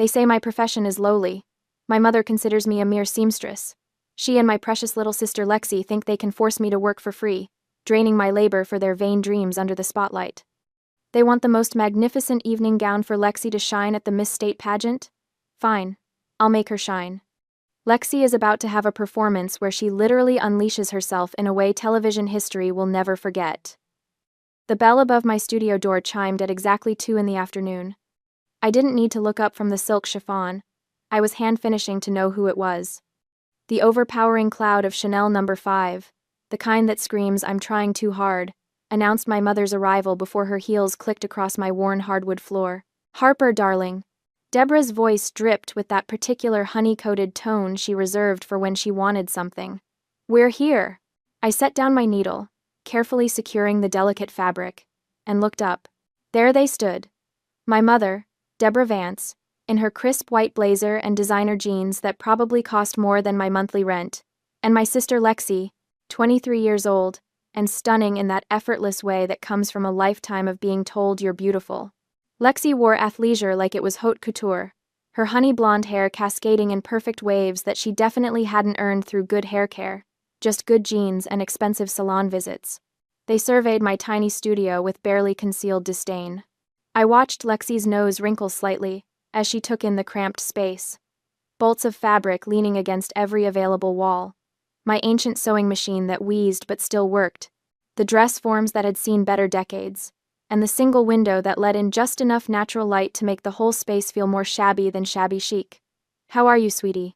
They say my profession is lowly. My mother considers me a mere seamstress. She and my precious little sister Lexi think they can force me to work for free, draining my labor for their vain dreams under the spotlight. They want the most magnificent evening gown for Lexi to shine at the Miss State pageant? Fine. I'll make her shine. Lexi is about to have a performance where she literally unleashes herself in a way television history will never forget. The bell above my studio door chimed at exactly 2 in the afternoon. I didn't need to look up from the silk chiffon. I was hand-finishing to know who it was. The overpowering cloud of Chanel No. 5, the kind that screams, "I'm trying too hard," announced my mother's arrival before her heels clicked across my worn hardwood floor. "Harper, darling." Deborah's voice dripped with that particular honey-coated tone she reserved for when she wanted something. "We're here." I set down my needle, carefully securing the delicate fabric, and looked up. There they stood. My mother, Deborah Vance, in her crisp white blazer and designer jeans that probably cost more than my monthly rent, and my sister Lexi, 23 years old, and stunning in that effortless way that comes from a lifetime of being told you're beautiful. Lexi wore athleisure like it was haute couture, her honey blonde hair cascading in perfect waves that she definitely hadn't earned through good hair care, just good genes and expensive salon visits. They surveyed my tiny studio with barely concealed disdain. I watched Lexi's nose wrinkle slightly as she took in the cramped space. Bolts of fabric leaning against every available wall. My ancient sewing machine that wheezed but still worked. The dress forms that had seen better decades. And the single window that let in just enough natural light to make the whole space feel more shabby than shabby chic. "How are you, sweetie?"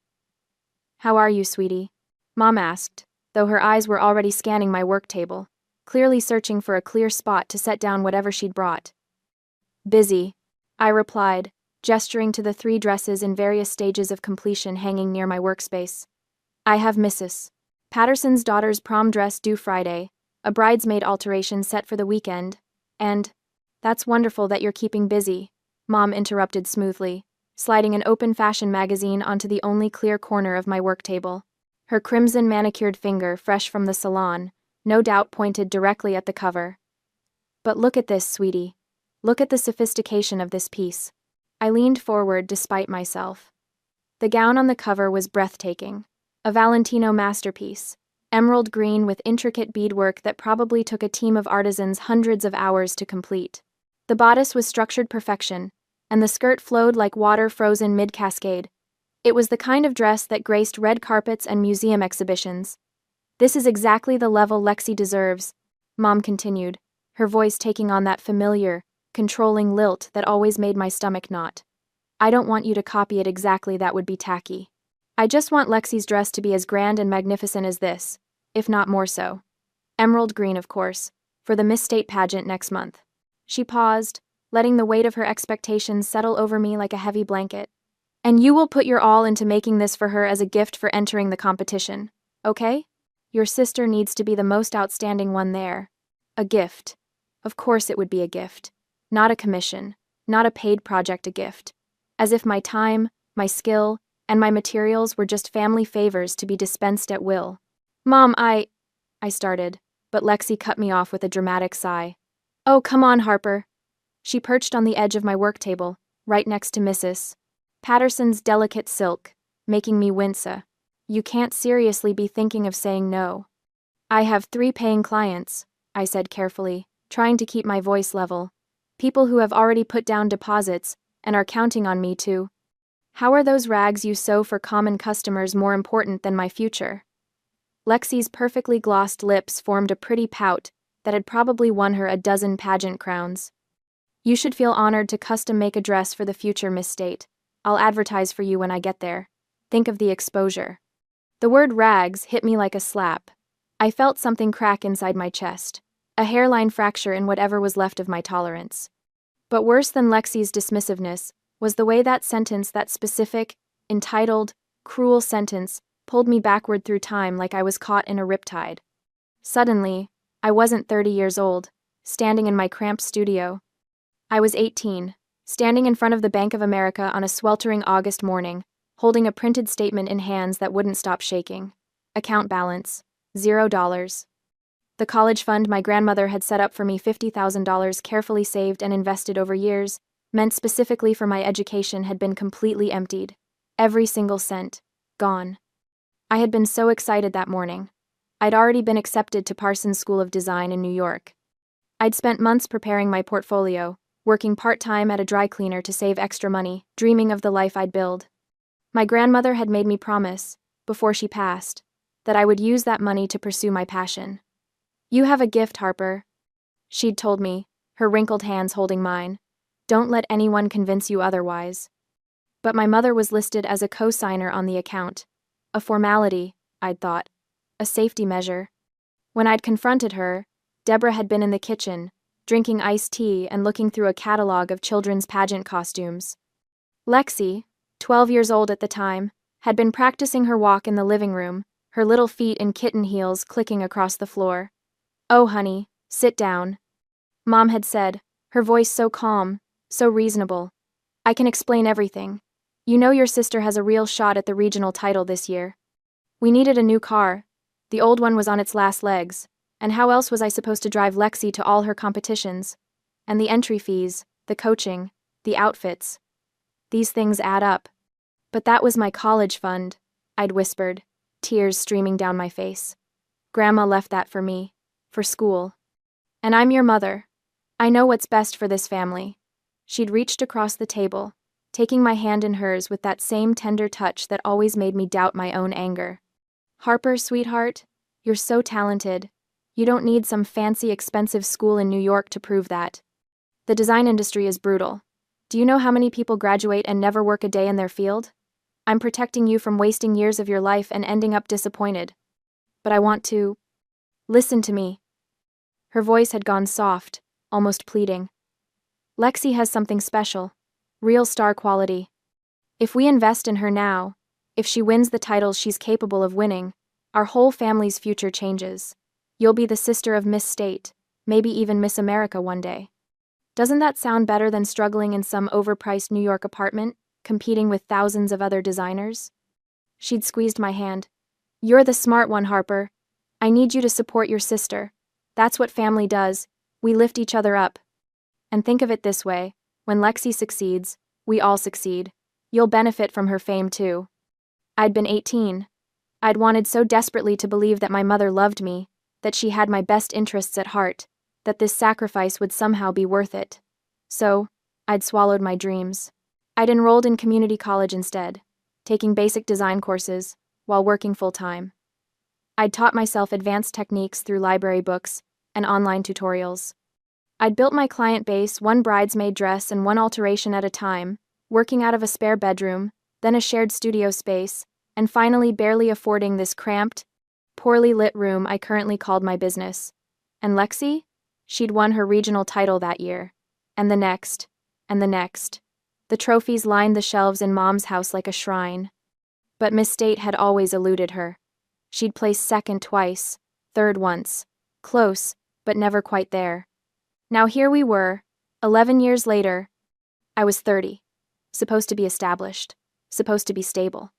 "How are you, sweetie?" Mom asked, though her eyes were already scanning my work table, clearly searching for a clear spot to set down whatever she'd brought. "Busy," I replied, gesturing to the 3 dresses in various stages of completion hanging near my workspace. "I have Mrs. Patterson's daughter's prom dress due Friday, a bridesmaid alteration set for the weekend, and—" "That's wonderful that you're keeping busy," Mom interrupted smoothly, sliding an open fashion magazine onto the only clear corner of my work table. Her crimson manicured finger, fresh from the salon, no doubt pointed directly at the cover. "But look at this, sweetie. Look at the sophistication of this piece." I leaned forward despite myself. The gown on the cover was breathtaking. A Valentino masterpiece. Emerald green with intricate beadwork that probably took a team of artisans hundreds of hours to complete. The bodice was structured perfection, and the skirt flowed like water frozen mid-cascade. It was the kind of dress that graced red carpets and museum exhibitions. "This is exactly the level Lexi deserves," Mom continued, her voice taking on that familiar, controlling lilt that always made my stomach knot. "I don't want you to copy it exactly, that would be tacky. I just want Lexi's dress to be as grand and magnificent as this, if not more so. Emerald green, of course, for the Miss State pageant next month." She paused, letting the weight of her expectations settle over me like a heavy blanket. "And you will put your all into making this for her as a gift for entering the competition, okay? Your sister needs to be the most outstanding one there." A gift. Of course it would be a gift. Not a commission, not a paid project, a gift. As if my time, my skill, and my materials were just family favors to be dispensed at will. "Mom, I started, but Lexi cut me off with a dramatic sigh. "Oh, come on, Harper." She perched on the edge of my work table, right next to Mrs. Patterson's delicate silk, making me wince. "You can't seriously be thinking of saying no." "I have 3 paying clients," I said carefully, trying to keep my voice level. "People who have already put down deposits and are counting on me to—" "How are those rags you sew for common customers more important than my future?" Lexi's perfectly glossed lips formed a pretty pout that had probably won her a dozen pageant crowns. "You should feel honored to custom make a dress for the future Miss State. I'll advertise for you when I get there. Think of the exposure." The word rags hit me like a slap. I felt something crack inside my chest, a hairline fracture in whatever was left of my tolerance. But worse than Lexi's dismissiveness was the way that sentence, that specific, entitled, cruel sentence, pulled me backward through time like I was caught in a riptide. Suddenly, I wasn't 30 years old, standing in my cramped studio. I was 18, standing in front of the Bank of America on a sweltering August morning, holding a printed statement in hands that wouldn't stop shaking. Account balance, $0. The college fund my grandmother had set up for me, $50,000 carefully saved and invested over years, meant specifically for my education, had been completely emptied. Every single cent. Gone. I had been so excited that morning. I'd already been accepted to Parsons School of Design in New York. I'd spent months preparing my portfolio, working part-time at a dry cleaner to save extra money, dreaming of the life I'd build. My grandmother had made me promise, before she passed, that I would use that money to pursue my passion. "You have a gift, Harper," she'd told me, her wrinkled hands holding mine. "Don't let anyone convince you otherwise." But my mother was listed as a co-signer on the account. A formality, I'd thought. A safety measure. When I'd confronted her, Deborah had been in the kitchen, drinking iced tea and looking through a catalog of children's pageant costumes. Lexi, 12 years old at the time, had been practicing her walk in the living room, her little feet in kitten heels clicking across the floor. "Oh, honey, sit down," Mom had said, her voice so calm, so reasonable. "I can explain everything. You know your sister has a real shot at the regional title this year. We needed a new car. The old one was on its last legs, and how else was I supposed to drive Lexi to all her competitions? And the entry fees, the coaching, the outfits. These things add up." "But that was my college fund," I'd whispered, tears streaming down my face. "Grandma left that for me, for school. And I'm your mother. I know what's best for this family." She'd reached across the table, taking my hand in hers with that same tender touch that always made me doubt my own anger. "Harper, sweetheart, you're so talented. You don't need some fancy, expensive school in New York to prove that. The design industry is brutal. Do you know how many people graduate and never work a day in their field? I'm protecting you from wasting years of your life and ending up disappointed. But I want to... Listen to me." Her voice had gone soft, almost pleading. "Lexi has something special. Real star quality. If we invest in her now, if she wins the titles she's capable of winning, our whole family's future changes. You'll be the sister of Miss State, maybe even Miss America one day. Doesn't that sound better than struggling in some overpriced New York apartment, competing with thousands of other designers?" She'd squeezed my hand. "You're the smart one, Harper. I need you to support your sister. That's what family does. We lift each other up. And think of it this way, when Lexi succeeds, we all succeed. You'll benefit from her fame too." I'd been 18. I'd wanted so desperately to believe that my mother loved me, that she had my best interests at heart, that this sacrifice would somehow be worth it. So, I'd swallowed my dreams. I'd enrolled in community college instead, taking basic design courses, while working full-time. I'd taught myself advanced techniques through library books and online tutorials. I'd built my client base one bridesmaid dress and one alteration at a time, working out of a spare bedroom, then a shared studio space, and finally barely affording this cramped, poorly lit room I currently called my business. And Lexi? She'd won her regional title that year. And the next. And the next. The trophies lined the shelves in Mom's house like a shrine. But Miss State had always eluded her. She'd placed second twice, third once. Close, but never quite there. Now here we were, 11 years later. I was 30. Supposed to be established. Supposed to be stable.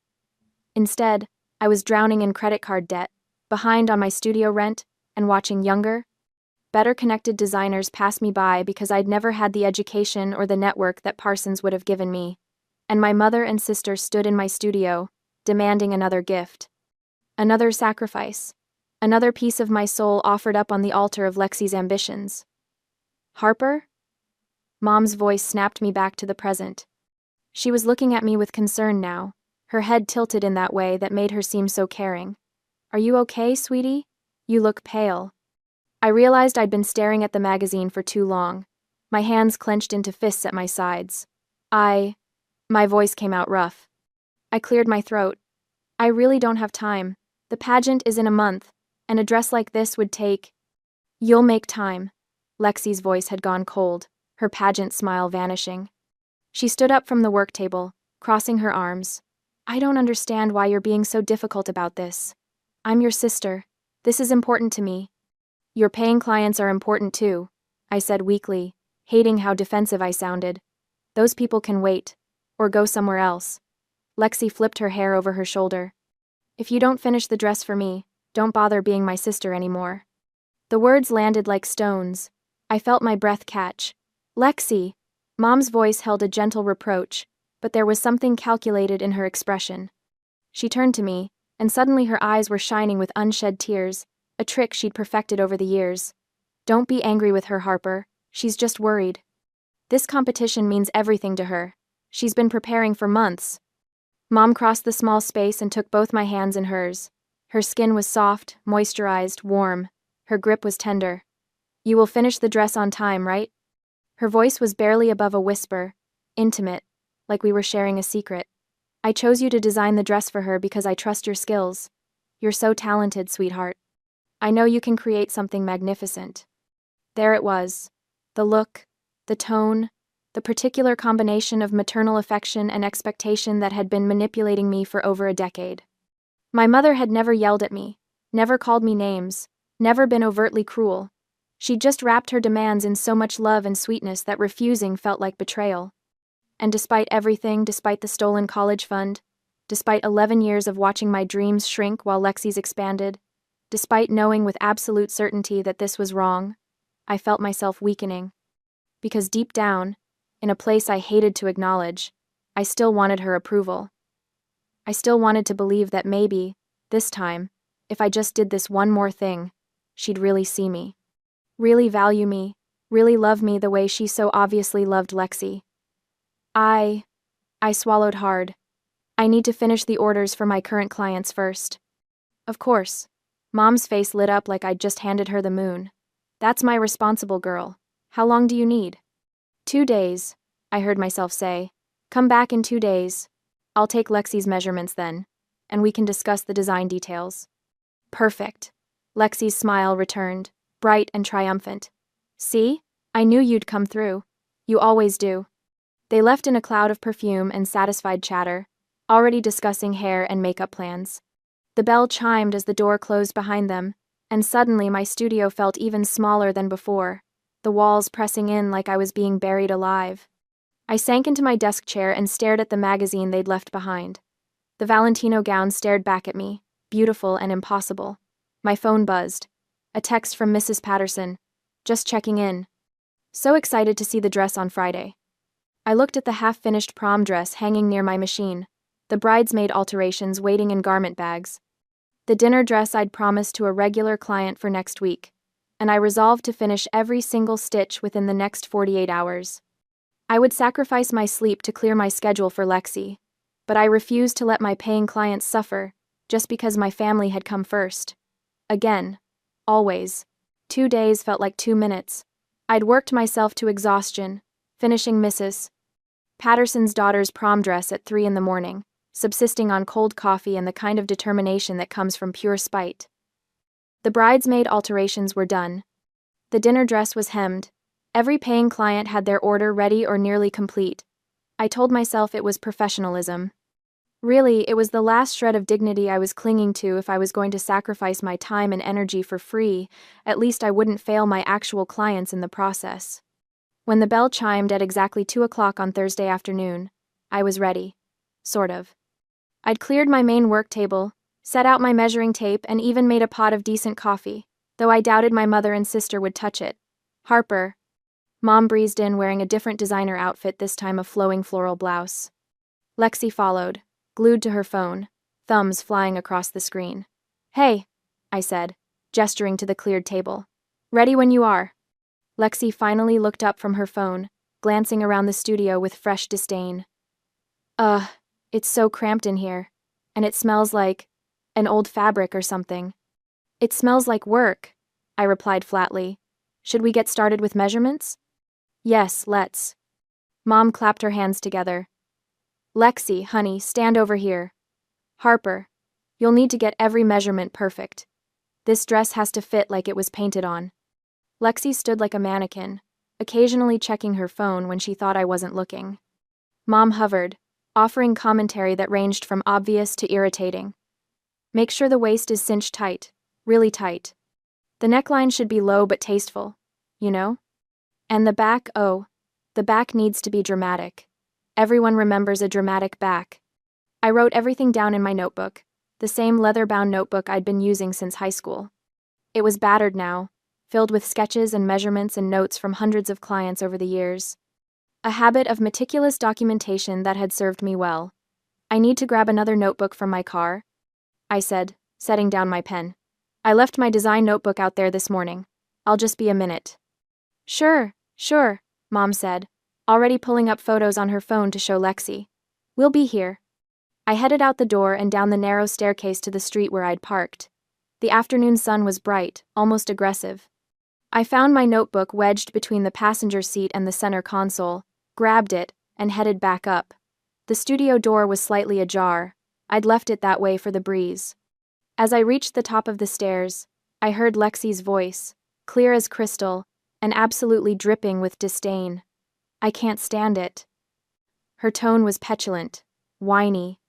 Instead, I was drowning in credit card debt, behind on my studio rent, and watching younger, better-connected designers pass me by because I'd never had the education or the network that Parsons would have given me. And my mother and sister stood in my studio, demanding another gift. Another sacrifice. Another piece of my soul offered up on the altar of Lexi's ambitions. "Harper?" Mom's voice snapped me back to the present. She was looking at me with concern now, her head tilted in that way that made her seem so caring. "Are you okay, sweetie? You look pale." I realized I'd been staring at the magazine for too long, my hands clenched into fists at my sides. My voice came out rough. I cleared my throat. "I really don't have time. The pageant is in a month, and a dress like this would take..." "You'll make time." Lexi's voice had gone cold, her pageant smile vanishing. She stood up from the work table, crossing her arms. "I don't understand why you're being so difficult about this. I'm your sister. This is important to me." "Your paying clients are important too," I said weakly, hating how defensive I sounded. "Those people can wait, or go somewhere else." Lexi flipped her hair over her shoulder. "If you don't finish the dress for me, don't bother being my sister anymore." The words landed like stones. I felt my breath catch. "Lexi!" Mom's voice held a gentle reproach, but there was something calculated in her expression. She turned to me, and suddenly her eyes were shining with unshed tears, a trick she'd perfected over the years. Don't be angry with her, Harper. She's just worried. This competition means everything to her. She's been preparing for months. Mom crossed the small space and took both my hands in hers. Her skin was soft, moisturized, warm. Her grip was tender. You will finish the dress on time, right? Her voice was barely above a whisper, intimate, like we were sharing a secret. I chose you to design the dress for her because I trust your skills. You're so talented, sweetheart. I know you can create something magnificent. There it was. The look, the tone, the particular combination of maternal affection and expectation that had been manipulating me for over a decade. My mother had never yelled at me, never called me names, never been overtly cruel. She'd just wrapped her demands in so much love and sweetness that refusing felt like betrayal. And despite everything, despite the stolen college fund, despite 11 years of watching my dreams shrink while Lexi's expanded, despite knowing with absolute certainty that this was wrong, I felt myself weakening. Because deep down, in a place I hated to acknowledge, I still wanted her approval. I still wanted to believe that maybe, this time, if I just did this one more thing, she'd really see me. Really value me, really love me the way she so obviously loved Lexi. I swallowed hard. I need to finish the orders for my current clients first. Of course. Mom's face lit up like I'd just handed her the moon. That's my responsible girl. How long do you need? 2 days, I heard myself say. Come back in 2 days. I'll take Lexi's measurements then, and we can discuss the design details. Perfect. Lexi's smile returned, bright and triumphant. See? I knew you'd come through. You always do. They left in a cloud of perfume and satisfied chatter, already discussing hair and makeup plans. The bell chimed as the door closed behind them, and suddenly my studio felt even smaller than before, the walls pressing in like I was being buried alive. I sank into my desk chair and stared at the magazine they'd left behind. The Valentino gown stared back at me, beautiful and impossible. My phone buzzed. A text from Mrs. Patterson. Just checking in. So excited to see the dress on Friday. I looked at the half-finished prom dress hanging near my machine, the bridesmaid alterations waiting in garment bags. The dinner dress I'd promised to a regular client for next week, and I resolved to finish every single stitch within the next 48 hours. I would sacrifice my sleep to clear my schedule for Lexi, but I refused to let my paying clients suffer just because my family had come first. Again. Always. 2 days felt like 2 minutes. I'd worked myself to exhaustion, finishing Mrs. Patterson's daughter's prom dress at 3 a.m, subsisting on cold coffee and the kind of determination that comes from pure spite. The bridesmaid alterations were done. The dinner dress was hemmed. Every paying client had their order ready or nearly complete. I told myself it was professionalism. Really, it was the last shred of dignity I was clinging to. If I was going to sacrifice my time and energy for free, at least I wouldn't fail my actual clients in the process. When the bell chimed at exactly 2 o'clock on Thursday afternoon, I was ready. Sort of. I'd cleared my main work table, set out my measuring tape, and even made a pot of decent coffee, though I doubted my mother and sister would touch it. Harper. Mom breezed in wearing a different designer outfit, this time a flowing floral blouse. Lexi followed, glued to her phone, thumbs flying across the screen. Hey, I said, gesturing to the cleared table. Ready when you are. Lexi finally looked up from her phone, glancing around the studio with fresh disdain. It's so cramped in here, and it smells like an old fabric or something. It smells like work, I replied flatly. Should we get started with measurements? Yes, let's. Mom clapped her hands together. Lexi, honey, stand over here. Harper, you'll need to get every measurement perfect. This dress has to fit like it was painted on. Lexi stood like a mannequin, occasionally checking her phone when she thought I wasn't looking. Mom hovered, offering commentary that ranged from obvious to irritating. Make sure the waist is cinched tight, really tight. The neckline should be low but tasteful, you know? And the back, the back needs to be dramatic. Everyone remembers a dramatic back. I wrote everything down in my notebook, the same leather-bound notebook I'd been using since high school. It was battered now, filled with sketches and measurements and notes from hundreds of clients over the years. a habit of meticulous documentation that had served me well. I need to grab another notebook from my car, I said, setting down my pen. I left my design notebook out there this morning. I'll just be a minute. Sure, Mom said, already pulling up photos on her phone to show Lexi. We'll be here. I headed out the door and down the narrow staircase to the street where I'd parked. The afternoon sun was bright, almost aggressive. I found my notebook wedged between the passenger seat and the center console, grabbed it, and headed back up. The studio door was slightly ajar. I'd left it that way for the breeze. As I reached the top of the stairs, I heard Lexi's voice, clear as crystal, and absolutely dripping with disdain. I can't stand it. Her tone was petulant, whiny.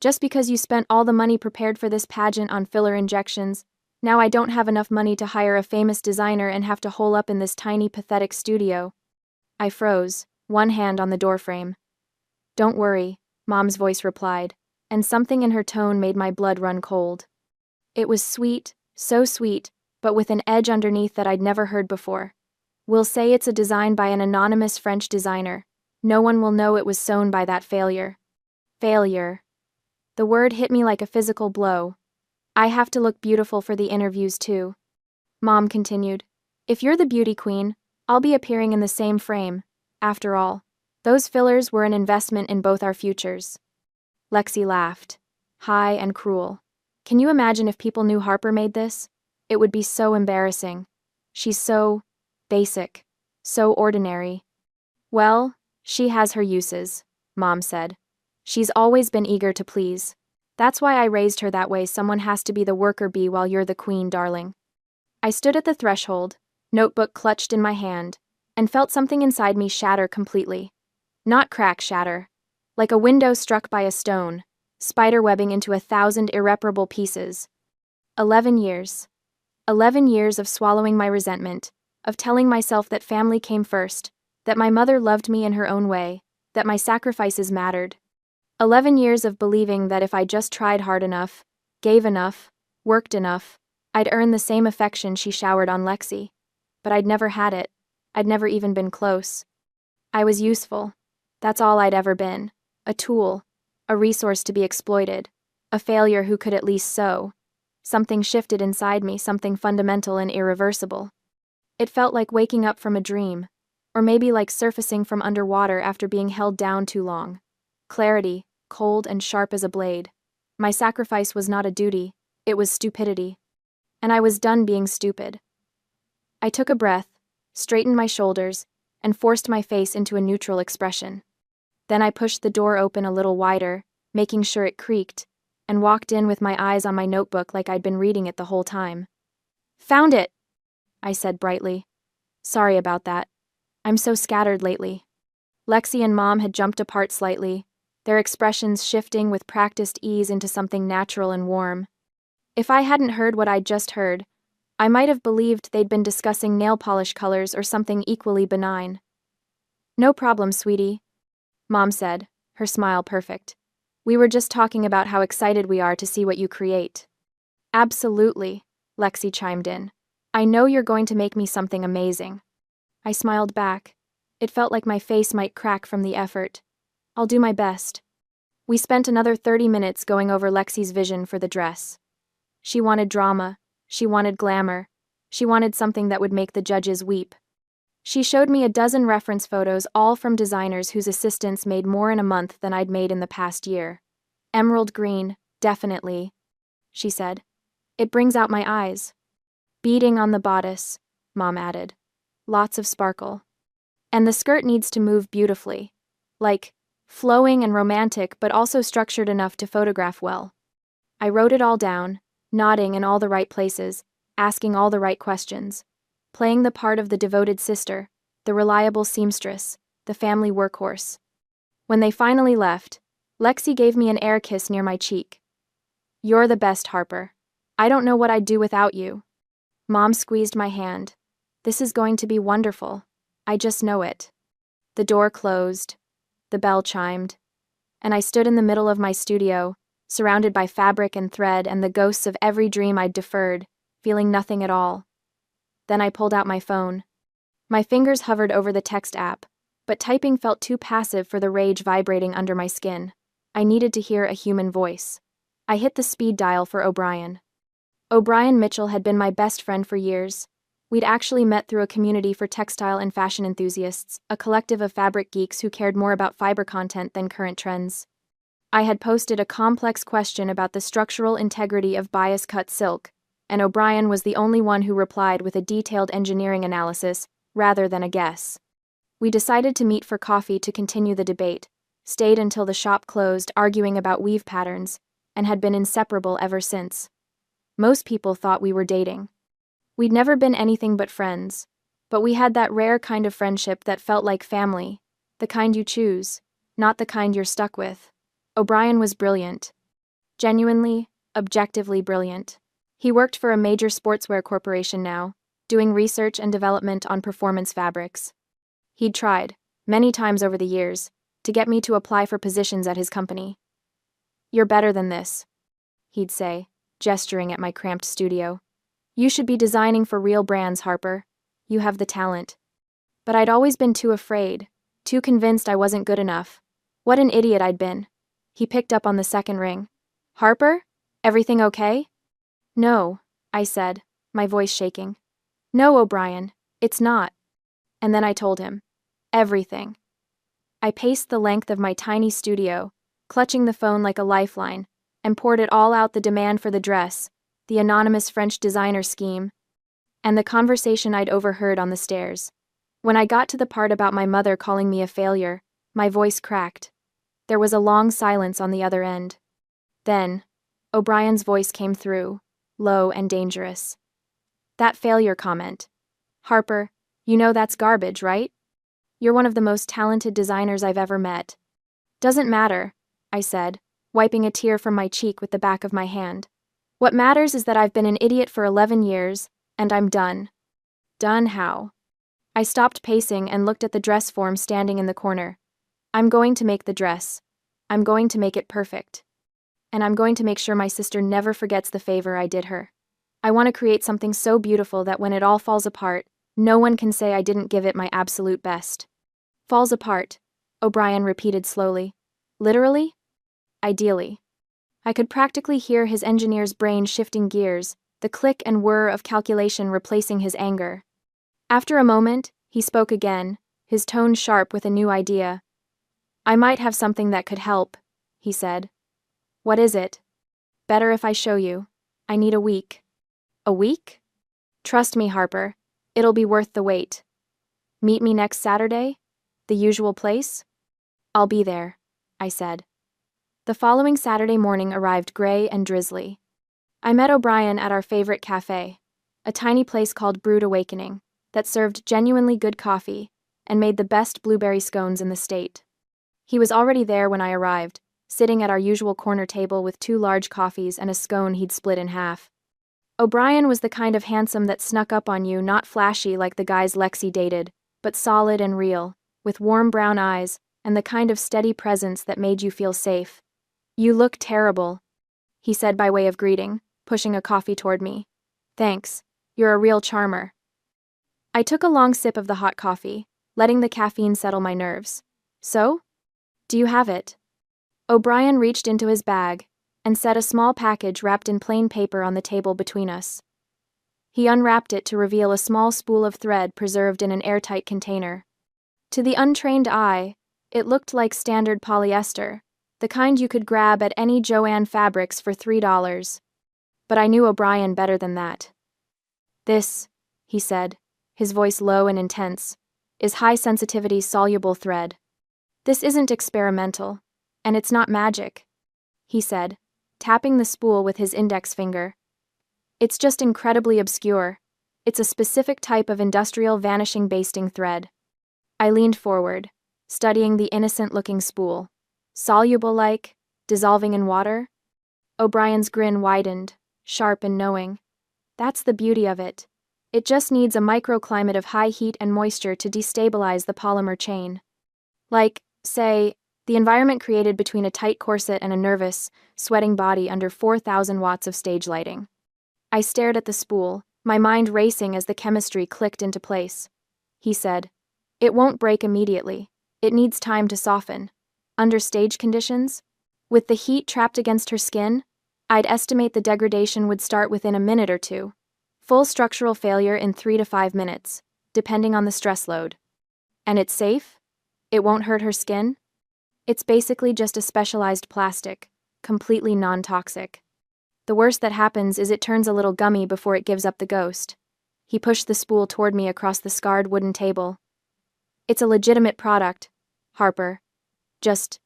Just because you spent all the money prepared for this pageant on filler injections, now I don't have enough money to hire a famous designer and have to hole up in this tiny, pathetic studio. I froze, one hand on the doorframe. Don't worry, Mom's voice replied, and something in her tone made my blood run cold. It was sweet, so sweet, but with an edge underneath that I'd never heard before. We'll say it's a design by an anonymous French designer. No one will know it was sewn by that failure. Failure. The word hit me like a physical blow. I have to look beautiful for the interviews too. Mom continued. If you're the beauty queen, I'll be appearing in the same frame. After all, those fillers were an investment in both our futures. Lexi laughed. High and cruel. Can you imagine if people knew Harper made this? It would be so embarrassing. She's so basic, so ordinary. Well, she has her uses, Mom said. She's always been eager to please. That's why I raised her that way. Someone has to be the worker bee while you're the queen, darling. I stood at the threshold, notebook clutched in my hand, and felt something inside me shatter completely. Not crack shatter. Like a window struck by a stone, spiderwebbing into 1,000 irreparable pieces. 11 years. 11 years of swallowing my resentment, of telling myself that family came first, that my mother loved me in her own way, that my sacrifices mattered. 11 years of believing that if I just tried hard enough, gave enough, worked enough, I'd earn the same affection she showered on Lexi. But I'd never had it. I'd never even been close. I was useful. That's all I'd ever been. A tool. A resource to be exploited. A failure who could at least sew. Something shifted inside me, something fundamental and irreversible. It felt like waking up from a dream, or maybe like surfacing from underwater after being held down too long. Clarity, cold and sharp as a blade. My sacrifice was not a duty, it was stupidity. And I was done being stupid. I took a breath, straightened my shoulders, and forced my face into a neutral expression. Then I pushed the door open a little wider, making sure it creaked, and walked in with my eyes on my notebook like I'd been reading it the whole time. Found it, I said brightly. Sorry about that. I'm so scattered lately. Lexi and Mom had jumped apart slightly, their expressions shifting with practiced ease into something natural and warm. If I hadn't heard what I'd just heard, I might have believed they'd been discussing nail polish colors or something equally benign. No problem, sweetie, Mom said, her smile perfect. We were just talking about how excited we are to see what you create. Absolutely, Lexi chimed in. I know you're going to make me something amazing. I smiled back. It felt like my face might crack from the effort. I'll do my best. We spent another 30 minutes going over Lexi's vision for the dress. She wanted drama. She wanted glamour. She wanted something that would make the judges weep. She showed me a dozen reference photos, all from designers whose assistants made more in a month than I'd made in the past year. Emerald green, definitely, she said. It brings out my eyes. Beading on the bodice, Mom added. Lots of sparkle. And the skirt needs to move beautifully. Like, flowing and romantic, but also structured enough to photograph well. I wrote it all down, nodding in all the right places, asking all the right questions, playing the part of the devoted sister, the reliable seamstress, the family workhorse. When they finally left, Lexi gave me an air kiss near my cheek. You're the best, Harper. I don't know what I'd do without you. Mom squeezed my hand. This is going to be wonderful. I just know it. The door closed. The bell chimed. And I stood in the middle of my studio, surrounded by fabric and thread and the ghosts of every dream I'd deferred, feeling nothing at all. Then I pulled out my phone. My fingers hovered over the text app, But typing felt too passive for the rage vibrating under my skin. I needed to hear a human voice. I hit the speed dial for O'Brien. O'Brien Mitchell had been my best friend for years. We'd actually met through a community for textile and fashion enthusiasts, a collective of fabric geeks who cared more about fiber content than current trends. I had posted a complex question about the structural integrity of bias-cut silk, and O'Brien was the only one who replied with a detailed engineering analysis, rather than a guess. We decided to meet for coffee to continue the debate, stayed until the shop closed arguing about weave patterns, and had been inseparable ever since. Most people thought we were dating. We'd never been anything but friends, but we had that rare kind of friendship that felt like family, the kind you choose, not the kind you're stuck with. O'Brien was brilliant. Genuinely, objectively brilliant. He worked for a major sportswear corporation now, doing research and development on performance fabrics. He'd tried, many times over the years, to get me to apply for positions at his company. "You're better than this," he'd say, gesturing at my cramped studio. "You should be designing for real brands, Harper. You have the talent." But I'd always been too afraid, too convinced I wasn't good enough. What an idiot I'd been. He picked up on the second ring. "Harper? Everything okay?" "No," I said, my voice shaking. "No, O'Brien, it's not." And then I told him. Everything. I paced the length of my tiny studio, clutching the phone like a lifeline, and poured it all out: the demand for the dress, the anonymous French designer scheme, and the conversation I'd overheard on the stairs. When I got to the part about my mother calling me a failure, my voice cracked. There was a long silence on the other end. Then, O'Brien's voice came through, low and dangerous. "That failure comment. Harper, you know that's garbage, right? You're one of the most talented designers I've ever met." "Doesn't matter," I said, wiping a tear from my cheek with the back of my hand. "What matters is that I've been an idiot for 11 years, and I'm done." Done how? I stopped pacing and looked at the dress form standing in the corner. I'm going to make the dress. I'm going to make it perfect. And I'm going to make sure my sister never forgets the favor I did her. I want to create something so beautiful that when it all falls apart, no one can say I didn't give it my absolute best. "Falls apart," O'Brien repeated slowly. "Literally?" "Ideally." I could practically hear his engineer's brain shifting gears, the click and whir of calculation replacing his anger. After a moment, he spoke again, his tone sharp with a new idea. "I might have something that could help," he said. "What is it?" "Better if I show you. I need a week." "A week?" "Trust me, Harper. It'll be worth the wait." "Meet me next Saturday? The usual place?" "I'll be there," I said. The following Saturday morning arrived gray and drizzly. I met O'Brien at our favorite cafe, a tiny place called Brewed Awakening, that served genuinely good coffee and made the best blueberry scones in the state. He was already there when I arrived, sitting at our usual corner table with 2 large coffees and a scone he'd split in half. O'Brien was the kind of handsome that snuck up on you, not flashy like the guys Lexi dated, but solid and real, with warm brown eyes and the kind of steady presence that made you feel safe. "You look terrible," he said by way of greeting, pushing a coffee toward me. "Thanks, you're a real charmer." I took a long sip of the hot coffee, letting the caffeine settle my nerves. "So? Do you have it?" O'Brien reached into his bag and set a small package wrapped in plain paper on the table between us. He unwrapped it to reveal a small spool of thread preserved in an airtight container. To the untrained eye, it looked like standard polyester, the kind you could grab at any Joann Fabrics for $3. But I knew O'Brien better than that. "This," he said, his voice low and intense, "is high-sensitivity soluble thread. This isn't experimental, and it's not magic," he said, tapping the spool with his index finger. "It's just incredibly obscure. It's a specific type of industrial vanishing basting thread." I leaned forward, studying the innocent-looking spool. Soluble like, dissolving in water? O'Brien's grin widened, sharp and knowing. "That's the beauty of it. It just needs a microclimate of high heat and moisture to destabilize the polymer chain. Like, say, the environment created between a tight corset and a nervous, sweating body under 4,000 watts of stage lighting." I stared at the spool, my mind racing as the chemistry clicked into place. He said, "It won't break immediately. It needs time to soften. Under stage conditions, with the heat trapped against her skin, I'd estimate the degradation would start within a minute or two. Full structural failure in 3 to 5 minutes, depending on the stress load. And it's safe? It won't hurt her skin? It's basically just a specialized plastic, completely non-toxic. The worst that happens is it turns a little gummy before it gives up the ghost. He pushed the spool toward me across the scarred wooden table. It's a legitimate product, Harper. Just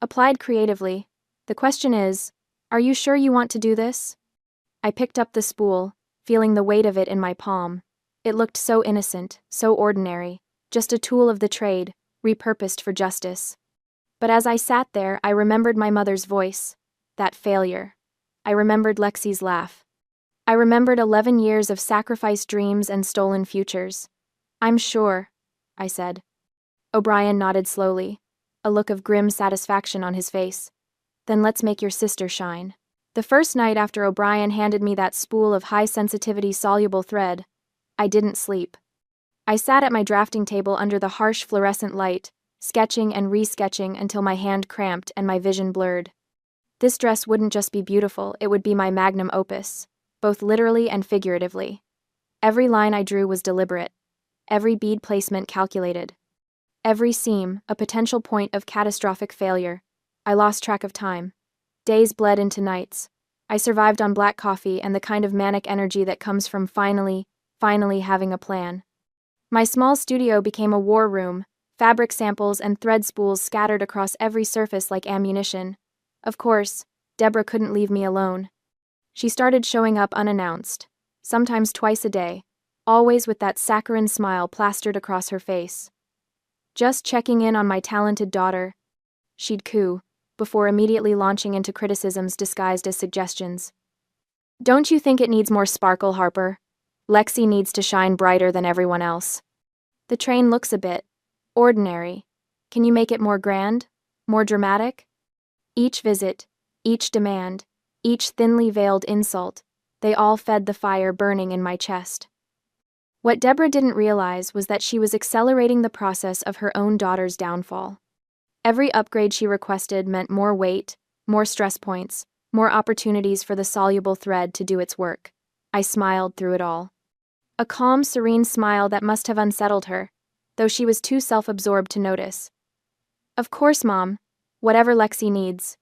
applied creatively. The question is, are you sure you want to do this? I picked up the spool, feeling the weight of it in my palm. It looked so innocent, so ordinary, just a tool of the trade, repurposed for justice. But as I sat there, I remembered my mother's voice, that failure. I remembered Lexi's laugh. I remembered 11 years of sacrificed dreams and stolen futures. I'm sure, I said. O'Brien nodded slowly, a look of grim satisfaction on his face. Then let's make your sister shine. The first night after O'Brien handed me that spool of high-sensitivity soluble thread, I didn't sleep. I sat at my drafting table under the harsh fluorescent light, sketching and re-sketching until my hand cramped and my vision blurred. This dress wouldn't just be beautiful, it would be my magnum opus, both literally and figuratively. Every line I drew was deliberate, every bead placement calculated. Every seam, a potential point of catastrophic failure. I lost track of time. Days bled into nights. I survived on black coffee and the kind of manic energy that comes from finally having a plan. My small studio became a war room, fabric samples and thread spools scattered across every surface like ammunition. Of course, Deborah couldn't leave me alone. She started showing up unannounced, sometimes twice a day, always with that saccharine smile plastered across her face. Just checking in on my talented daughter, she'd coo, before immediately launching into criticisms disguised as suggestions. Don't you think it needs more sparkle, Harper? Lexi needs to shine brighter than everyone else. The train looks a bit ordinary. Can you make it more grand? More dramatic? Each visit, each demand, each thinly veiled insult, they all fed the fire burning in my chest. What Deborah didn't realize was that she was accelerating the process of her own daughter's downfall. Every upgrade she requested meant more weight, more stress points, more opportunities for the soluble thread to do its work. I smiled through it all. A calm, serene smile that must have unsettled her, though she was too self-absorbed to notice. Of course, Mom. Whatever Lexi needs.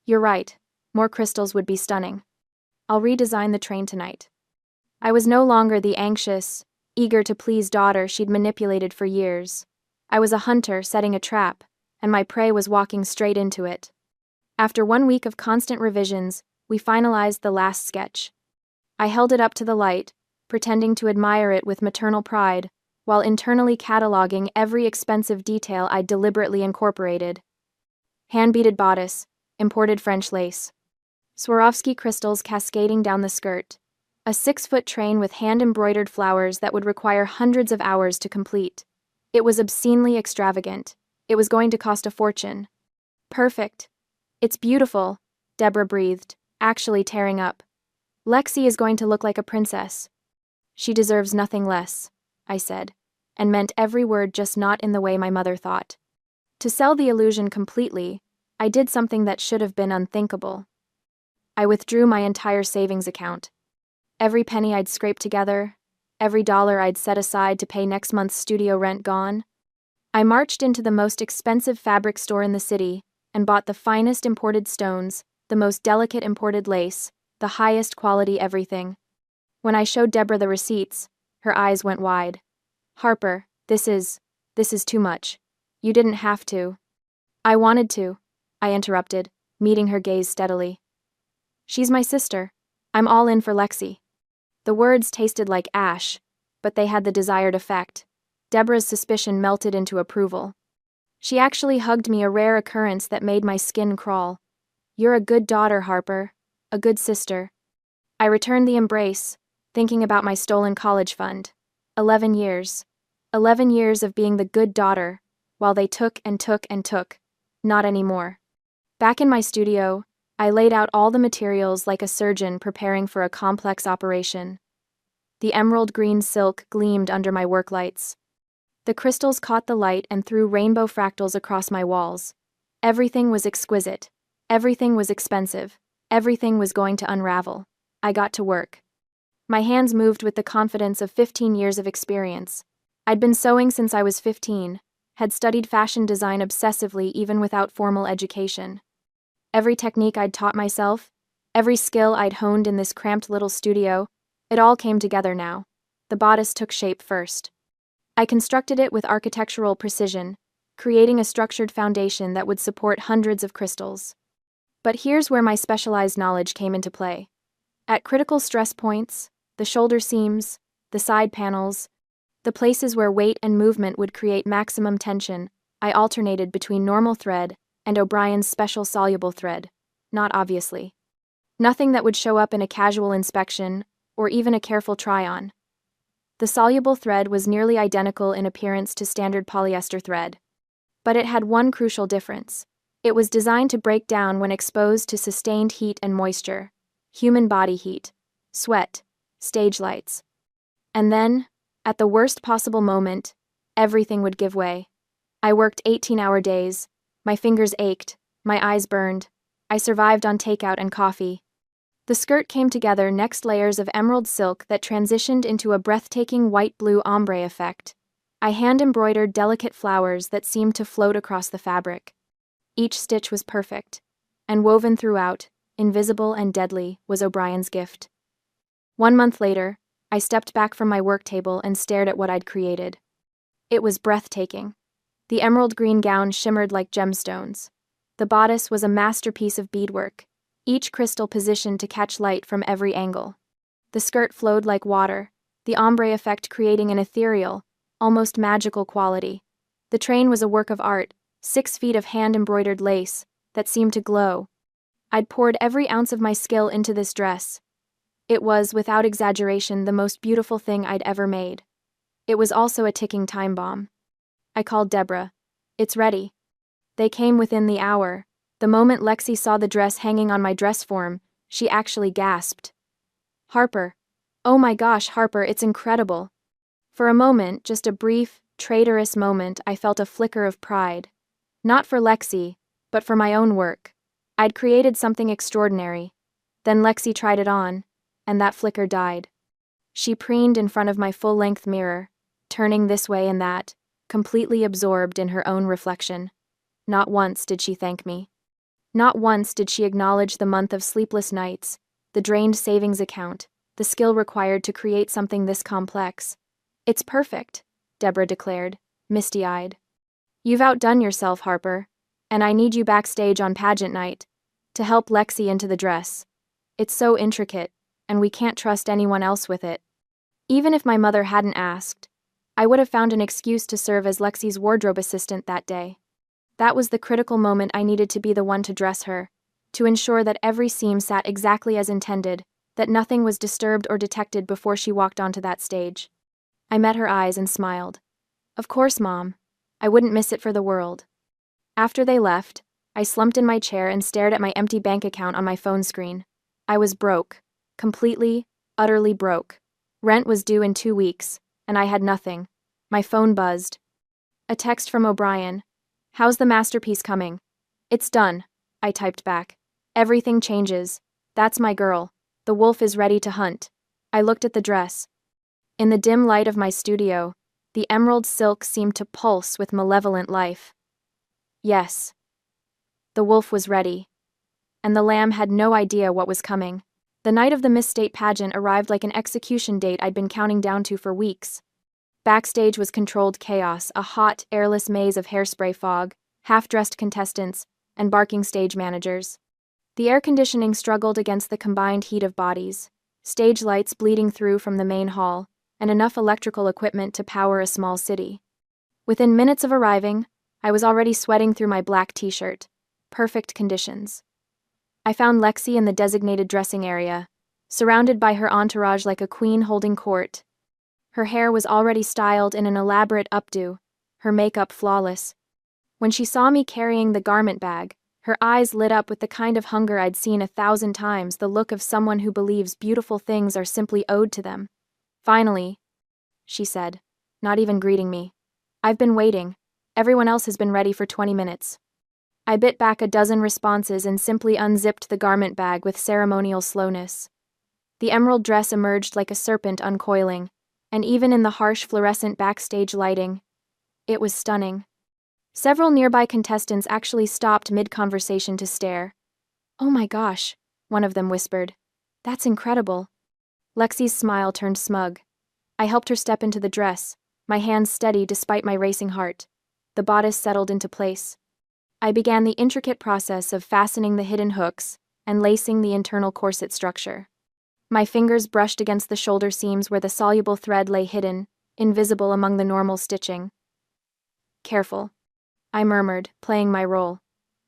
You're right. More crystals would be stunning. I'll redesign the train tonight. I was no longer the anxious, eager-to-please daughter she'd manipulated for years. I was a hunter setting a trap, and my prey was walking straight into it. After 1 week of constant revisions, we finalized the last sketch. I held it up to the light, pretending to admire it with maternal pride, while internally cataloging every expensive detail I'd deliberately incorporated. Hand-beaded bodice, imported French lace. Swarovski crystals cascading down the skirt. A 6-foot train with hand-embroidered flowers that would require hundreds of hours to complete. It was obscenely extravagant. It was going to cost a fortune. Perfect. It's beautiful, Deborah breathed, actually tearing up. Lexi is going to look like a princess. She deserves nothing less, I said, and meant every word, just not in the way my mother thought. To sell the illusion completely, I did something that should have been unthinkable. I withdrew my entire savings account. Every penny I'd scraped together, every dollar I'd set aside to pay next month's studio rent gone. I marched into the most expensive fabric store in the city and bought the finest imported stones, the most delicate imported lace, the highest quality everything. When I showed Deborah the receipts, her eyes went wide. Harper, this is too much. You didn't have to. I wanted to, I interrupted, meeting her gaze steadily. She's my sister. I'm all in for Lexi. The words tasted like ash, but they had the desired effect. Deborah's suspicion melted into approval. She actually hugged me, a rare occurrence that made my skin crawl. You're a good daughter, Harper. A good sister. I returned the embrace, thinking about my stolen college fund. 11 years. 11 years of being the good daughter, while they took and took and took. Not anymore. Back in my studio, I laid out all the materials like a surgeon preparing for a complex operation. The emerald green silk gleamed under my work lights. The crystals caught the light and threw rainbow fractals across my walls. Everything was exquisite. Everything was expensive. Everything was going to unravel. I got to work. My hands moved with the confidence of 15 years of experience. I'd been sewing since I was 15, had studied fashion design obsessively even without formal education. Every technique I'd taught myself, every skill I'd honed in this cramped little studio, it all came together now. The bodice took shape first. I constructed it with architectural precision, creating a structured foundation that would support hundreds of crystals. But here's where my specialized knowledge came into play. At critical stress points, the shoulder seams, the side panels, the places where weight and movement would create maximum tension, I alternated between normal thread and O'Brien's special soluble thread, not obviously. Nothing that would show up in a casual inspection or even a careful try-on. The soluble thread was nearly identical in appearance to standard polyester thread. But it had one crucial difference. It was designed to break down when exposed to sustained heat and moisture, human body heat, sweat, stage lights. And then, at the worst possible moment, everything would give way. I worked 18-hour days. My fingers ached, my eyes burned. I survived on takeout and coffee. The skirt came together next layers of emerald silk that transitioned into a breathtaking white-blue ombre effect. I hand-embroidered delicate flowers that seemed to float across the fabric. Each stitch was perfect, and woven throughout, invisible and deadly, was O'Brien's gift. 1 month later, I stepped back from my work table and stared at what I'd created. It was breathtaking. The emerald green gown shimmered like gemstones. The bodice was a masterpiece of beadwork, each crystal positioned to catch light from every angle. The skirt flowed like water, the ombre effect creating an ethereal, almost magical quality. The train was a work of art, 6 feet of hand-embroidered lace that seemed to glow. I'd poured every ounce of my skill into this dress. It was, without exaggeration, the most beautiful thing I'd ever made. It was also a ticking time bomb. I called Deborah. "It's ready." They came within the hour. The moment Lexi saw the dress hanging on my dress form, she actually gasped. "Harper. Oh my gosh, Harper, it's incredible." For a moment, just a brief, traitorous moment, I felt a flicker of pride. Not for Lexi, but for my own work. I'd created something extraordinary. Then Lexi tried it on, and that flicker died. She preened in front of my full-length mirror, turning this way and that, completely absorbed in her own reflection. Not once did she thank me. Not once did she acknowledge the month of sleepless nights, the drained savings account, the skill required to create something this complex. "It's perfect," Deborah declared, misty-eyed. "You've outdone yourself, Harper, and I need you backstage on pageant night to help Lexi into the dress. It's so intricate, and we can't trust anyone else with it." Even if my mother hadn't asked, I would have found an excuse to serve as Lexi's wardrobe assistant that day. That was the critical moment I needed to be the one to dress her, to ensure that every seam sat exactly as intended, that nothing was disturbed or detected before she walked onto that stage. I met her eyes and smiled. "Of course, Mom. I wouldn't miss it for the world." After they left, I slumped in my chair and stared at my empty bank account on my phone screen. I was broke. Completely, utterly broke. Rent was due in 2 weeks, and I had nothing. My phone buzzed. A text from O'Brien. "How's the masterpiece coming?" "It's done," I typed back. "Everything changes. That's my girl. The wolf is ready to hunt." I looked at the dress. In the dim light of my studio, the emerald silk seemed to pulse with malevolent life. Yes. The wolf was ready. And the lamb had no idea what was coming. The night of the Miss State pageant arrived like an execution date I'd been counting down to for weeks. Backstage was controlled chaos, a hot, airless maze of hairspray fog, half-dressed contestants, and barking stage managers. The air conditioning struggled against the combined heat of bodies, stage lights bleeding through from the main hall, and enough electrical equipment to power a small city. Within minutes of arriving, I was already sweating through my black t-shirt. Perfect conditions. I found Lexi in the designated dressing area, surrounded by her entourage like a queen holding court. Her hair was already styled in an elaborate updo, her makeup flawless. When she saw me carrying the garment bag, her eyes lit up with the kind of hunger I'd seen 1,000 times, the look of someone who believes beautiful things are simply owed to them. "Finally," she said, not even greeting me. I've been waiting. Everyone else has been ready for 20 minutes. I bit back a dozen responses and simply unzipped the garment bag with ceremonial slowness. The emerald dress emerged like a serpent uncoiling, and even in the harsh fluorescent backstage lighting, it was stunning. Several nearby contestants actually stopped mid-conversation to stare. "Oh my gosh," one of them whispered. "That's incredible." Lexi's smile turned smug. I helped her step into the dress, my hands steady despite my racing heart. The bodice settled into place. I began the intricate process of fastening the hidden hooks and lacing the internal corset structure. My fingers brushed against the shoulder seams where the soluble thread lay hidden, invisible among the normal stitching. "Careful," I murmured, playing my role.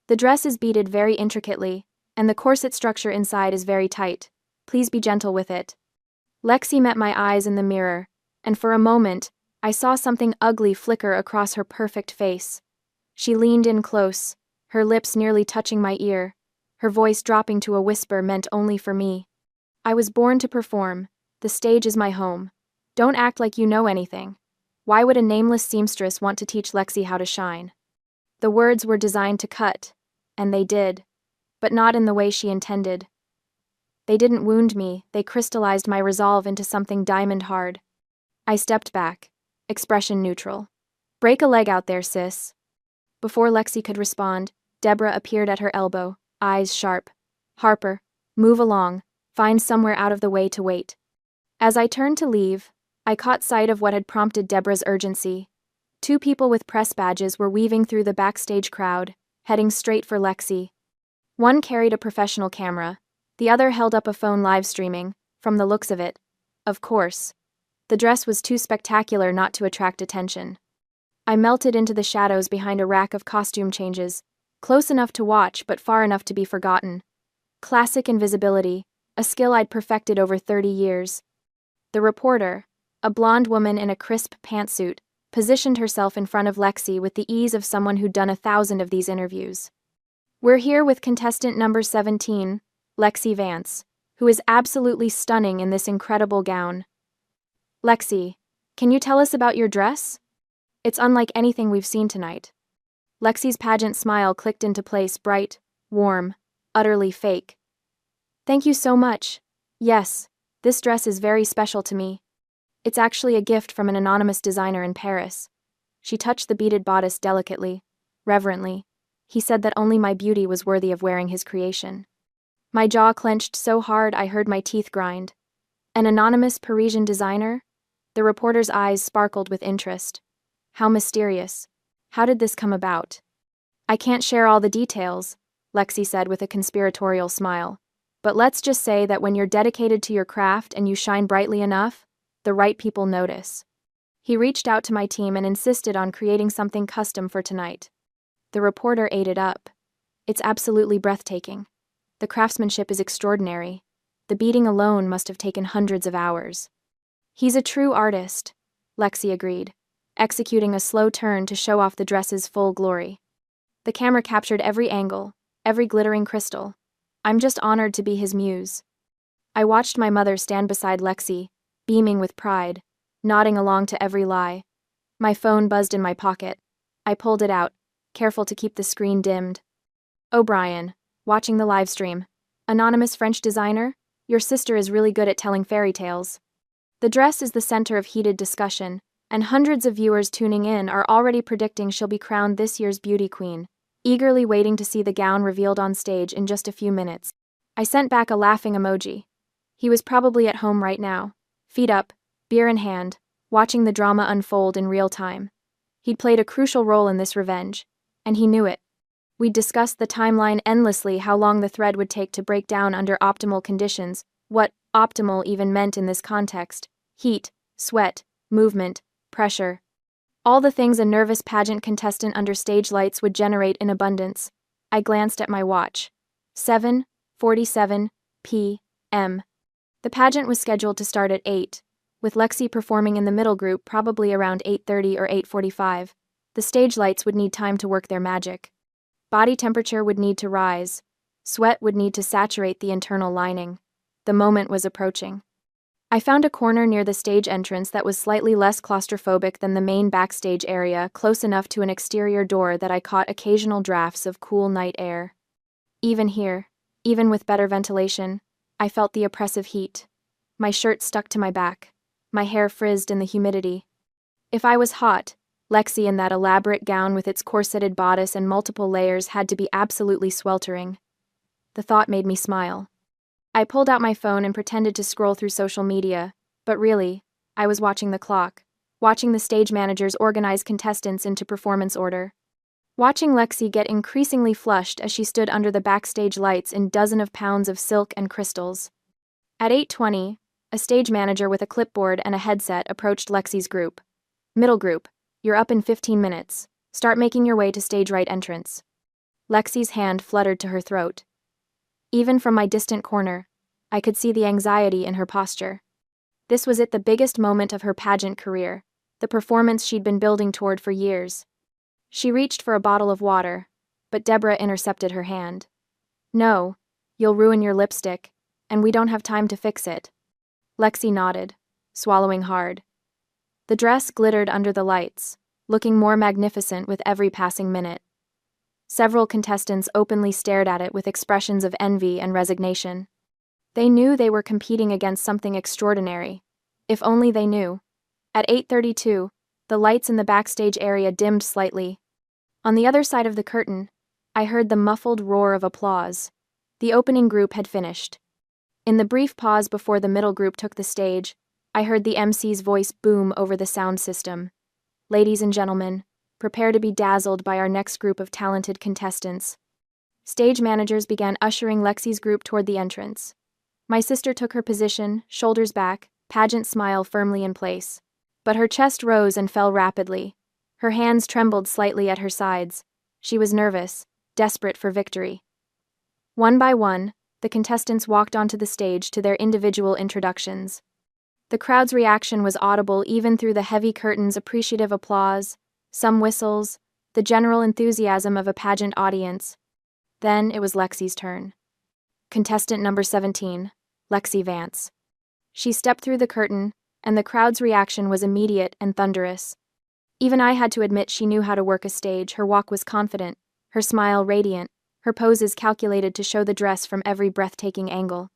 "The dress is beaded very intricately, and the corset structure inside is very tight. Please be gentle with it." Lexi met my eyes in the mirror, and for a moment, I saw something ugly flicker across her perfect face. She leaned in close, her lips nearly touching my ear, her voice dropping to a whisper meant only for me. "I was born to perform. The stage is my home. Don't act like you know anything. Why would a nameless seamstress want to teach Lexi how to shine?" The words were designed to cut, and they did, but not in the way she intended. They didn't wound me, they crystallized my resolve into something diamond hard. I stepped back, expression neutral. "Break a leg out there, sis." Before Lexi could respond, Deborah appeared at her elbow, eyes sharp. "Harper, move along, find somewhere out of the way to wait." As I turned to leave, I caught sight of what had prompted Deborah's urgency. Two people with press badges were weaving through the backstage crowd, heading straight for Lexi. One carried a professional camera, the other held up a phone live streaming, from the looks of it. Of course. The dress was too spectacular not to attract attention. I melted into the shadows behind a rack of costume changes, close enough to watch but far enough to be forgotten. Classic invisibility, a skill I'd perfected over 30 years. The reporter, a blonde woman in a crisp pantsuit, positioned herself in front of Lexi with the ease of someone who'd done 1,000 of these interviews. "We're here with contestant number 17, Lexi Vance, who is absolutely stunning in this incredible gown. Lexi, can you tell us about your dress? It's unlike anything we've seen tonight." Lexi's pageant smile clicked into place, bright, warm, utterly fake. "Thank you so much. Yes, this dress is very special to me. It's actually a gift from an anonymous designer in Paris." She touched the beaded bodice delicately, reverently. "He said that only my beauty was worthy of wearing his creation." My jaw clenched so hard I heard my teeth grind. An anonymous Parisian designer? The reporter's eyes sparkled with interest. How mysterious. How did this come about? "I can't share all the details," Lexi said with a conspiratorial smile. "But let's just say that when you're dedicated to your craft and you shine brightly enough, the right people notice." He reached out to my team and insisted on creating something custom for tonight. The reporter ate it up. "It's absolutely breathtaking. The craftsmanship is extraordinary. The beading alone must have taken hundreds of hours." "He's a true artist," Lexi agreed, executing a slow turn to show off the dress's full glory. The camera captured every angle, every glittering crystal. I'm just honored to be his muse. I watched my mother stand beside Lexi, beaming with pride, nodding along to every lie. My phone buzzed in my pocket. I pulled it out, careful to keep the screen dimmed. "O'Brien, watching the live stream. Anonymous French designer, your sister is really good at telling fairy tales." The dress is the center of heated discussion, and hundreds of viewers tuning in are already predicting she'll be crowned this year's beauty queen, eagerly waiting to see the gown revealed on stage in just a few minutes. I sent back a laughing emoji. He was probably at home right now, feet up, beer in hand, watching the drama unfold in real time. He'd played a crucial role in this revenge, and he knew it. We'd discussed the timeline endlessly, how long the thread would take to break down under optimal conditions, what optimal even meant in this context: heat, sweat, movement, pressure. All the things a nervous pageant contestant under stage lights would generate in abundance. I glanced at my watch. 7:47 p.m. The pageant was scheduled to start at 8, with Lexi performing in the middle group probably around 8:30 or 8:45. The stage lights would need time to work their magic. Body temperature would need to rise. Sweat would need to saturate the internal lining. The moment was approaching. I found a corner near the stage entrance that was slightly less claustrophobic than the main backstage area, close enough to an exterior door that I caught occasional drafts of cool night air. Even here, even with better ventilation, I felt the oppressive heat. My shirt stuck to my back. My hair frizzed in the humidity. If I was hot, Lexi in that elaborate gown with its corseted bodice and multiple layers had to be absolutely sweltering. The thought made me smile. I pulled out my phone and pretended to scroll through social media, but really, I was watching the clock, watching the stage managers organize contestants into performance order. Watching Lexi get increasingly flushed as she stood under the backstage lights in dozens of pounds of silk and crystals. At 8:20, a stage manager with a clipboard and a headset approached Lexi's group. "Middle group, you're up in 15 minutes. Start making your way to stage right entrance." Lexi's hand fluttered to her throat. Even from my distant corner, I could see the anxiety in her posture. This was the biggest moment of her pageant career, the performance she'd been building toward for years. She reached for a bottle of water, but Deborah intercepted her hand. "No, you'll ruin your lipstick, and we don't have time to fix it." Lexi nodded, swallowing hard. The dress glittered under the lights, looking more magnificent with every passing minute. Several contestants openly stared at it with expressions of envy and resignation. They knew they were competing against something extraordinary. If only they knew. At 8:32, the lights in the backstage area dimmed slightly. On the other side of the curtain, I heard the muffled roar of applause. The opening group had finished. In the brief pause before the middle group took the stage, I heard the MC's voice boom over the sound system. "Ladies and gentlemen, prepare to be dazzled by our next group of talented contestants." Stage managers began ushering Lexi's group toward the entrance. My sister took her position, shoulders back, pageant smile firmly in place. But her chest rose and fell rapidly. Her hands trembled slightly at her sides. She was nervous, desperate for victory. One by one, the contestants walked onto the stage to their individual introductions. The crowd's reaction was audible even through the heavy curtains, appreciative applause, some whistles, the general enthusiasm of a pageant audience. Then it was Lexi's turn. Contestant number 17, Lexi Vance. She stepped through the curtain, and the crowd's reaction was immediate and thunderous. Even I had to admit she knew how to work a stage. Her walk was confident, her smile radiant, her poses calculated to show the dress from every breathtaking angle.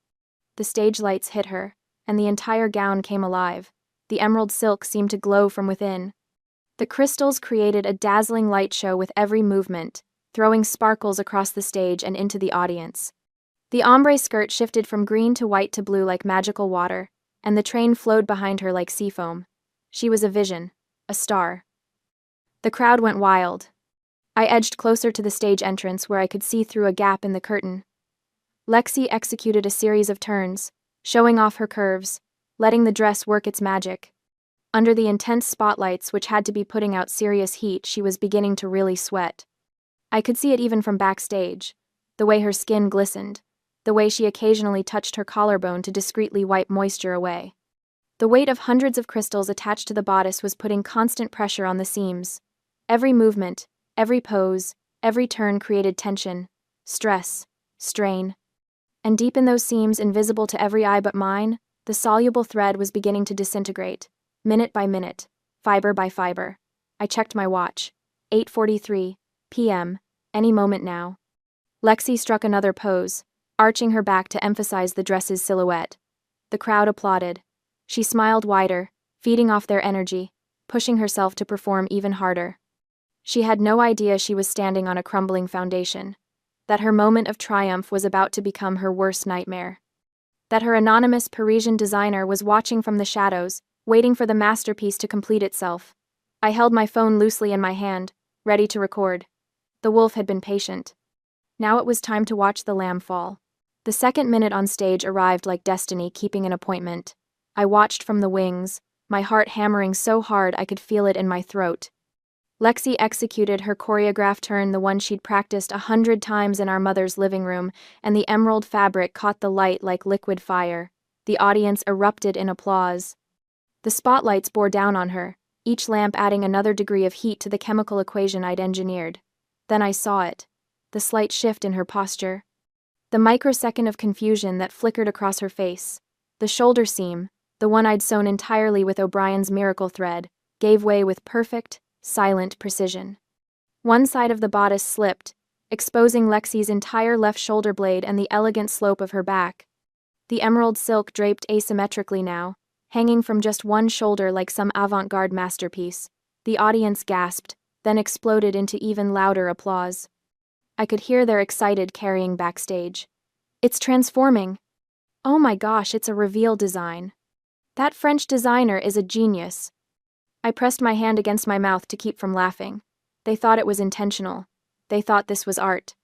The stage lights hit her, and the entire gown came alive. The emerald silk seemed to glow from within. The crystals created a dazzling light show with every movement, throwing sparkles across the stage and into the audience. The ombre skirt shifted from green to white to blue like magical water, and the train flowed behind her like sea foam. She was a vision, a star. The crowd went wild. I edged closer to the stage entrance where I could see through a gap in the curtain. Lexi executed a series of turns, showing off her curves, letting the dress work its magic. Under the intense spotlights, which had to be putting out serious heat, she was beginning to really sweat. I could see it even from backstage, the way her skin glistened, the way she occasionally touched her collarbone to discreetly wipe moisture away. The weight of hundreds of crystals attached to the bodice was putting constant pressure on the seams. Every movement, every pose, every turn created tension, stress, strain. And deep in those seams, invisible to every eye but mine, the soluble thread was beginning to disintegrate, minute by minute, fiber by fiber. I checked my watch. 8:43 p.m., any moment now. Lexi struck another pose, arching her back to emphasize the dress's silhouette. The crowd applauded. She smiled wider, feeding off their energy, pushing herself to perform even harder. She had no idea she was standing on a crumbling foundation, that her moment of triumph was about to become her worst nightmare, that her anonymous Parisian designer was watching from the shadows, waiting for the masterpiece to complete itself. I held my phone loosely in my hand, ready to record. The wolf had been patient. Now it was time to watch the lamb fall. The second minute on stage arrived like destiny keeping an appointment. I watched from the wings, my heart hammering so hard I could feel it in my throat. Lexi executed her choreographed turn, the one she'd practiced 100 times in our mother's living room, and the emerald fabric caught the light like liquid fire. The audience erupted in applause. The spotlights bore down on her, each lamp adding another degree of heat to the chemical equation I'd engineered. Then I saw it, the slight shift in her posture, the microsecond of confusion that flickered across her face, the shoulder seam, the one I'd sewn entirely with O'Brien's miracle thread, gave way with perfect, silent precision. One side of the bodice slipped, exposing Lexi's entire left shoulder blade and the elegant slope of her back. The emerald silk draped asymmetrically now, hanging from just one shoulder like some avant-garde masterpiece. The audience gasped, then exploded into even louder applause. I could hear their excited carrying backstage. "It's transforming! Oh my gosh, it's a reveal design. That French designer is a genius." I pressed my hand against my mouth to keep from laughing. They thought it was intentional. They thought this was art.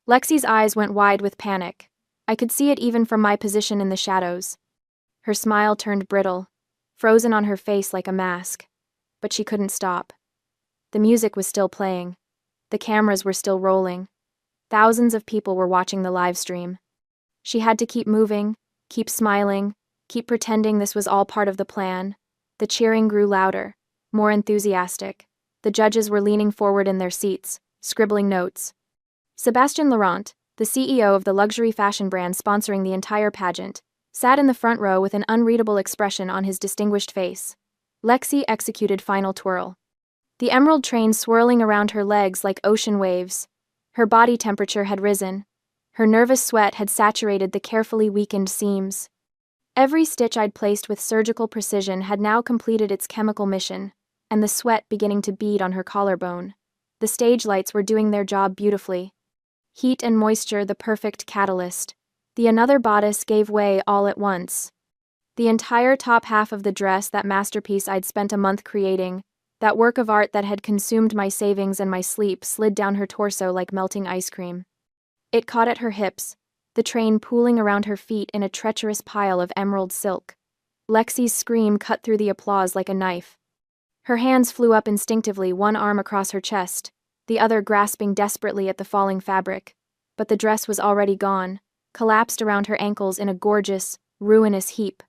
Lexi's eyes went wide with panic. I could see it even from my position in the shadows. Her smile turned brittle, frozen on her face like a mask. But she couldn't stop. The music was still playing. The cameras were still rolling. Thousands of people were watching the live stream. She had to keep moving, keep smiling, keep pretending this was all part of the plan. The cheering grew louder, more enthusiastic. The judges were leaning forward in their seats, scribbling notes. Sébastien Laurent, the CEO of the luxury fashion brand sponsoring the entire pageant, sat in the front row with an unreadable expression on his distinguished face. Lexi executed final twirl. The emerald train swirling around her legs like ocean waves. Her body temperature had risen. Her nervous sweat had saturated the carefully weakened seams. Every stitch I'd placed with surgical precision had now completed its chemical mission, and the sweat beginning to bead on her collarbone. The stage lights were doing their job beautifully. Heat and moisture the perfect catalyst. The another bodice gave way all at once. The entire top half of the dress, that masterpiece I'd spent a month creating, that work of art that had consumed my savings and my sleep, slid down her torso like melting ice cream. It caught at her hips, the train pooling around her feet in a treacherous pile of emerald silk. Lexi's scream cut through the applause like a knife. Her hands flew up instinctively, one arm across her chest, the other grasping desperately at the falling fabric. But the dress was already gone, collapsed around her ankles in a gorgeous, ruinous heap.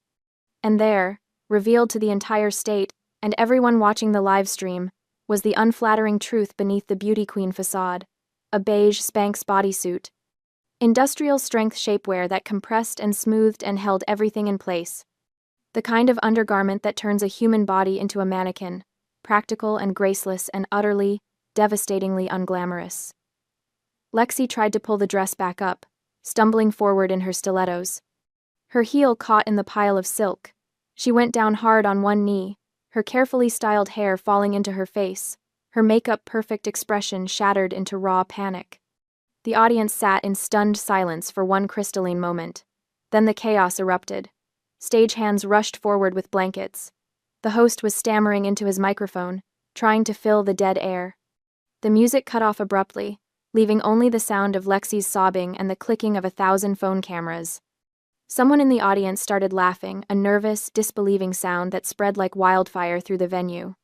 And there, revealed to the entire state, and everyone watching the live stream, was the unflattering truth beneath the beauty queen facade: a beige Spanx bodysuit. Industrial strength shapewear that compressed and smoothed and held everything in place. The kind of undergarment that turns a human body into a mannequin, practical and graceless and utterly, devastatingly unglamorous. Lexi tried to pull the dress back up, stumbling forward in her stilettos. Her heel caught in the pile of silk. She went down hard on one knee, her carefully styled hair falling into her face, her makeup-perfect expression shattered into raw panic. The audience sat in stunned silence for one crystalline moment. Then the chaos erupted. Stagehands rushed forward with blankets. The host was stammering into his microphone, trying to fill the dead air. The music cut off abruptly, leaving only the sound of Lexi's sobbing and the clicking of 1,000 phone cameras. Someone in the audience started laughing, a nervous, disbelieving sound that spread like wildfire through the venue.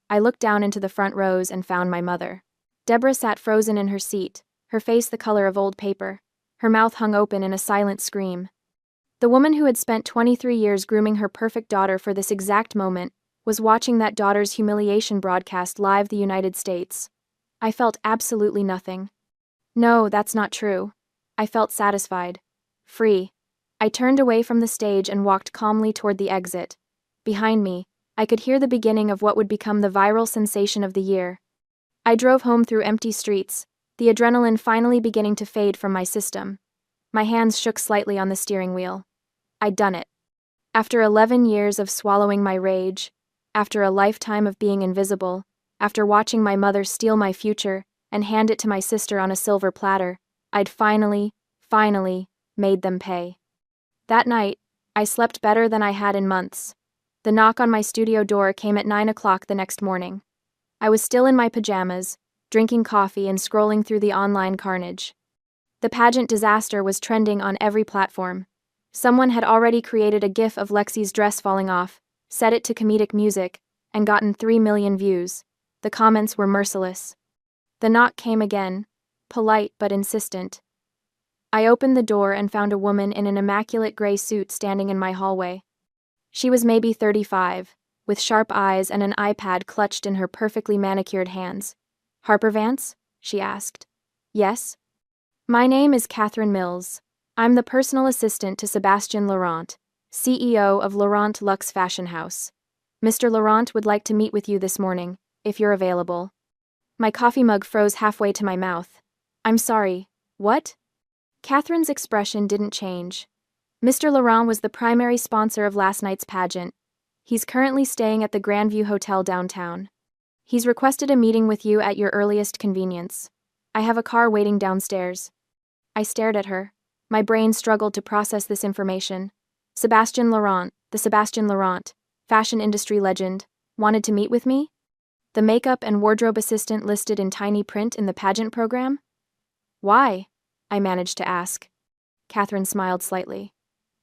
I looked down into the front rows and found my mother. Deborah sat frozen in her seat, her face the color of old paper, her mouth hung open in a silent scream. The woman who had spent 23 years grooming her perfect daughter for this exact moment was watching that daughter's humiliation broadcast live the United States. I felt absolutely nothing. No, that's not true. I felt satisfied. Free. I turned away from the stage and walked calmly toward the exit. Behind me, I could hear the beginning of what would become the viral sensation of the year. I drove home through empty streets, the adrenaline finally beginning to fade from my system. My hands shook slightly on the steering wheel. I'd done it. After 11 years of swallowing my rage, after a lifetime of being invisible, after watching my mother steal my future and hand it to my sister on a silver platter, I'd finally made them pay. That night, I slept better than I had in months. The knock on my studio door came at 9 o'clock the next morning. I was still in my pajamas, drinking coffee and scrolling through the online carnage. The pageant disaster was trending on every platform. Someone had already created a GIF of Lexi's dress falling off, set it to comedic music, and gotten 3 million views. The comments were merciless. The knock came again, polite but insistent. I opened the door and found a woman in an immaculate gray suit standing in my hallway. She was maybe 35, with sharp eyes and an iPad clutched in her perfectly manicured hands. "Harper Vance?" she asked. "Yes." "My name is Catherine Mills. I'm the personal assistant to Sébastien Laurent. CEO of Laurent Luxe Fashion House. Mr. Laurent would like to meet with you this morning, if you're available. My coffee mug froze halfway to my mouth. I'm sorry, what? Catherine's expression didn't change. Mr. Laurent was the primary sponsor of last night's pageant. He's currently staying at the Grandview Hotel downtown. He's requested a meeting with you at your earliest convenience. I have a car waiting downstairs. I stared at her. My brain struggled to process this information. Sebastian Laurent, the Sebastian Laurent, fashion industry legend, wanted to meet with me? The makeup and wardrobe assistant listed in tiny print in the pageant program? Why? I managed to ask. Catherine smiled slightly.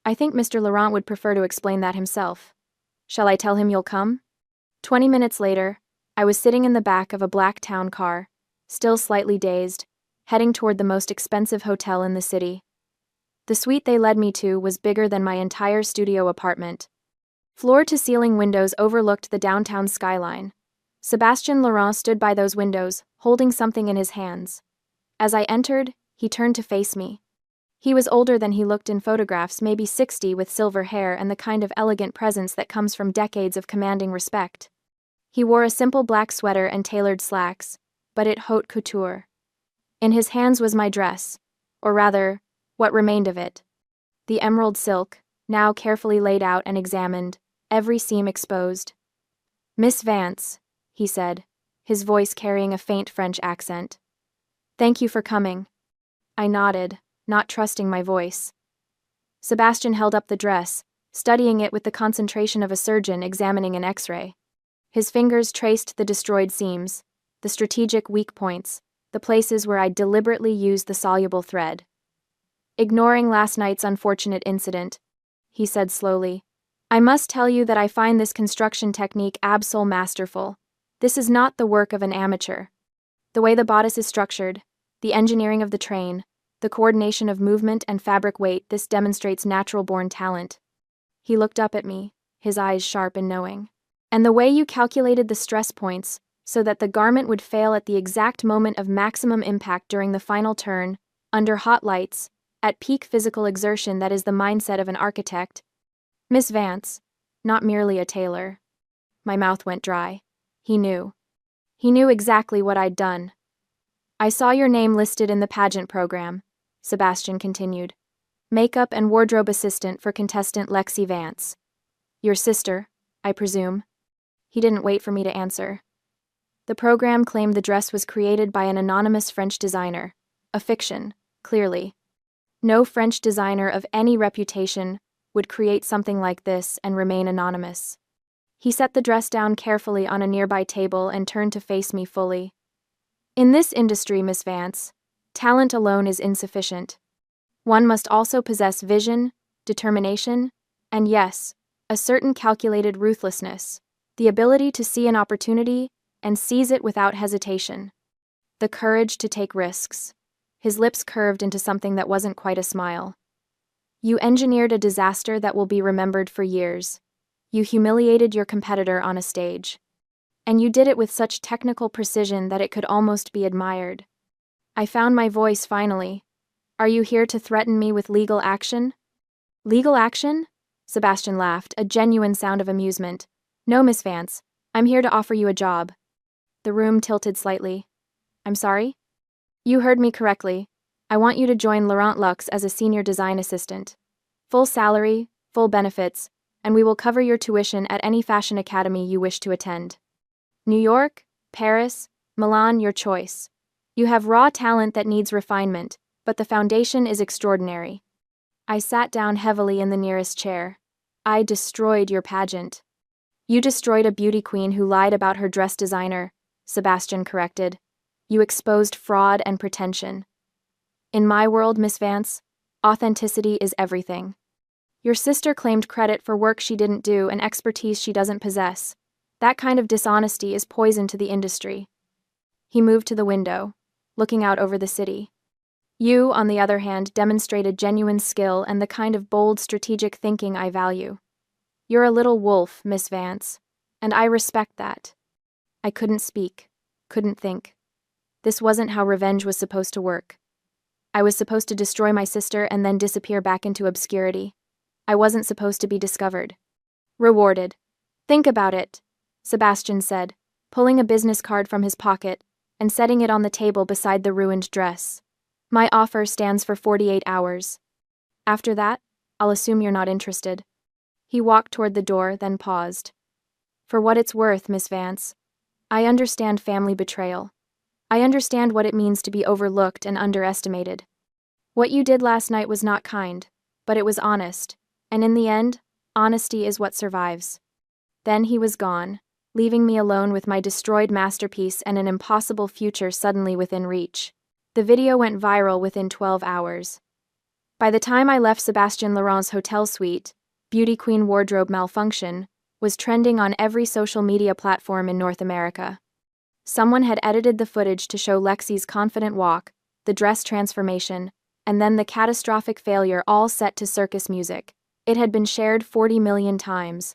I think Mr. Laurent would prefer to explain that himself. Shall I tell him you'll come? 20 minutes later, I was sitting in the back of a black town car, still slightly dazed, heading toward the most expensive hotel in the city. The suite they led me to was bigger than my entire studio apartment. Floor-to-ceiling windows overlooked the downtown skyline. Sebastian Laurent stood by those windows, holding something in his hands. As I entered, he turned to face me. He was older than he looked in photographs, maybe 60, with silver hair and the kind of elegant presence that comes from decades of commanding respect. He wore a simple black sweater and tailored slacks, but it haute couture. In his hands was my dress, or rather, what remained of it. The emerald silk, now carefully laid out and examined, every seam exposed. Miss Vance, he said, his voice carrying a faint French accent. Thank you for coming. I nodded, not trusting my voice. Sebastian held up the dress, studying it with the concentration of a surgeon examining an X-ray. His fingers traced the destroyed seams, the strategic weak points, the places where I deliberately used the soluble thread. Ignoring last night's unfortunate incident, he said slowly, I must tell you that I find this construction technique absolutely masterful. This is not the work of an amateur. The way the bodice is structured, the engineering of the train, the coordination of movement and fabric weight, this demonstrates natural-born talent. He looked up at me, his eyes sharp and knowing. And the way you calculated the stress points, so that the garment would fail at the exact moment of maximum impact during the final turn, under hot lights, at peak physical exertion, that is the mindset of an architect. Miss Vance, not merely a tailor. My mouth went dry. He knew. He knew exactly what I'd done. I saw your name listed in the pageant program, Sebastian continued. Makeup and wardrobe assistant for contestant Lexi Vance. Your sister, I presume. He didn't wait for me to answer. The program claimed the dress was created by an anonymous French designer. A fiction, clearly. No French designer of any reputation would create something like this and remain anonymous. He set the dress down carefully on a nearby table and turned to face me fully. In this industry, Miss Vance, talent alone is insufficient. One must also possess vision, determination, and yes, a certain calculated ruthlessness, the ability to see an opportunity and seize it without hesitation. The courage to take risks. His lips curved into something that wasn't quite a smile. You engineered a disaster that will be remembered for years. You humiliated your competitor on a stage. And you did it with such technical precision that it could almost be admired. I found my voice finally. Are you here to threaten me with legal action? Legal action? Sebastian laughed, a genuine sound of amusement. No, Miss Vance. I'm here to offer you a job. The room tilted slightly. I'm sorry? You heard me correctly. I want you to join Laurent Luxe as a senior design assistant. Full salary, full benefits, and we will cover your tuition at any fashion academy you wish to attend. New York, Paris, Milan, your choice. You have raw talent that needs refinement, but the foundation is extraordinary. I sat down heavily in the nearest chair. I destroyed your pageant. You destroyed a beauty queen who lied about her dress designer, Sebastian corrected. You exposed fraud and pretension. In my world, Miss Vance, authenticity is everything. Your sister claimed credit for work she didn't do and expertise she doesn't possess. That kind of dishonesty is poison to the industry. He moved to the window, looking out over the city. You, on the other hand, demonstrated genuine skill and the kind of bold, strategic thinking I value. You're a little wolf, Miss Vance, and I respect that. I couldn't speak, couldn't think. This wasn't how revenge was supposed to work. I was supposed to destroy my sister and then disappear back into obscurity. I wasn't supposed to be discovered. Rewarded. Think about it, Sebastian said, pulling a business card from his pocket and setting it on the table beside the ruined dress. My offer stands for 48 hours. After that, I'll assume you're not interested. He walked toward the door, then paused. For what it's worth, Miss Vance, I understand family betrayal. I understand what it means to be overlooked and underestimated. What you did last night was not kind, but it was honest, and in the end, honesty is what survives. Then he was gone, leaving me alone with my destroyed masterpiece and an impossible future suddenly within reach. The video went viral within 12 hours. By the time I left Sébastien Laurent's hotel suite, Beauty Queen wardrobe malfunction was trending on every social media platform in North America. Someone had edited the footage to show Lexi's confident walk, the dress transformation, and then the catastrophic failure all set to circus music. It had been shared 40 million times.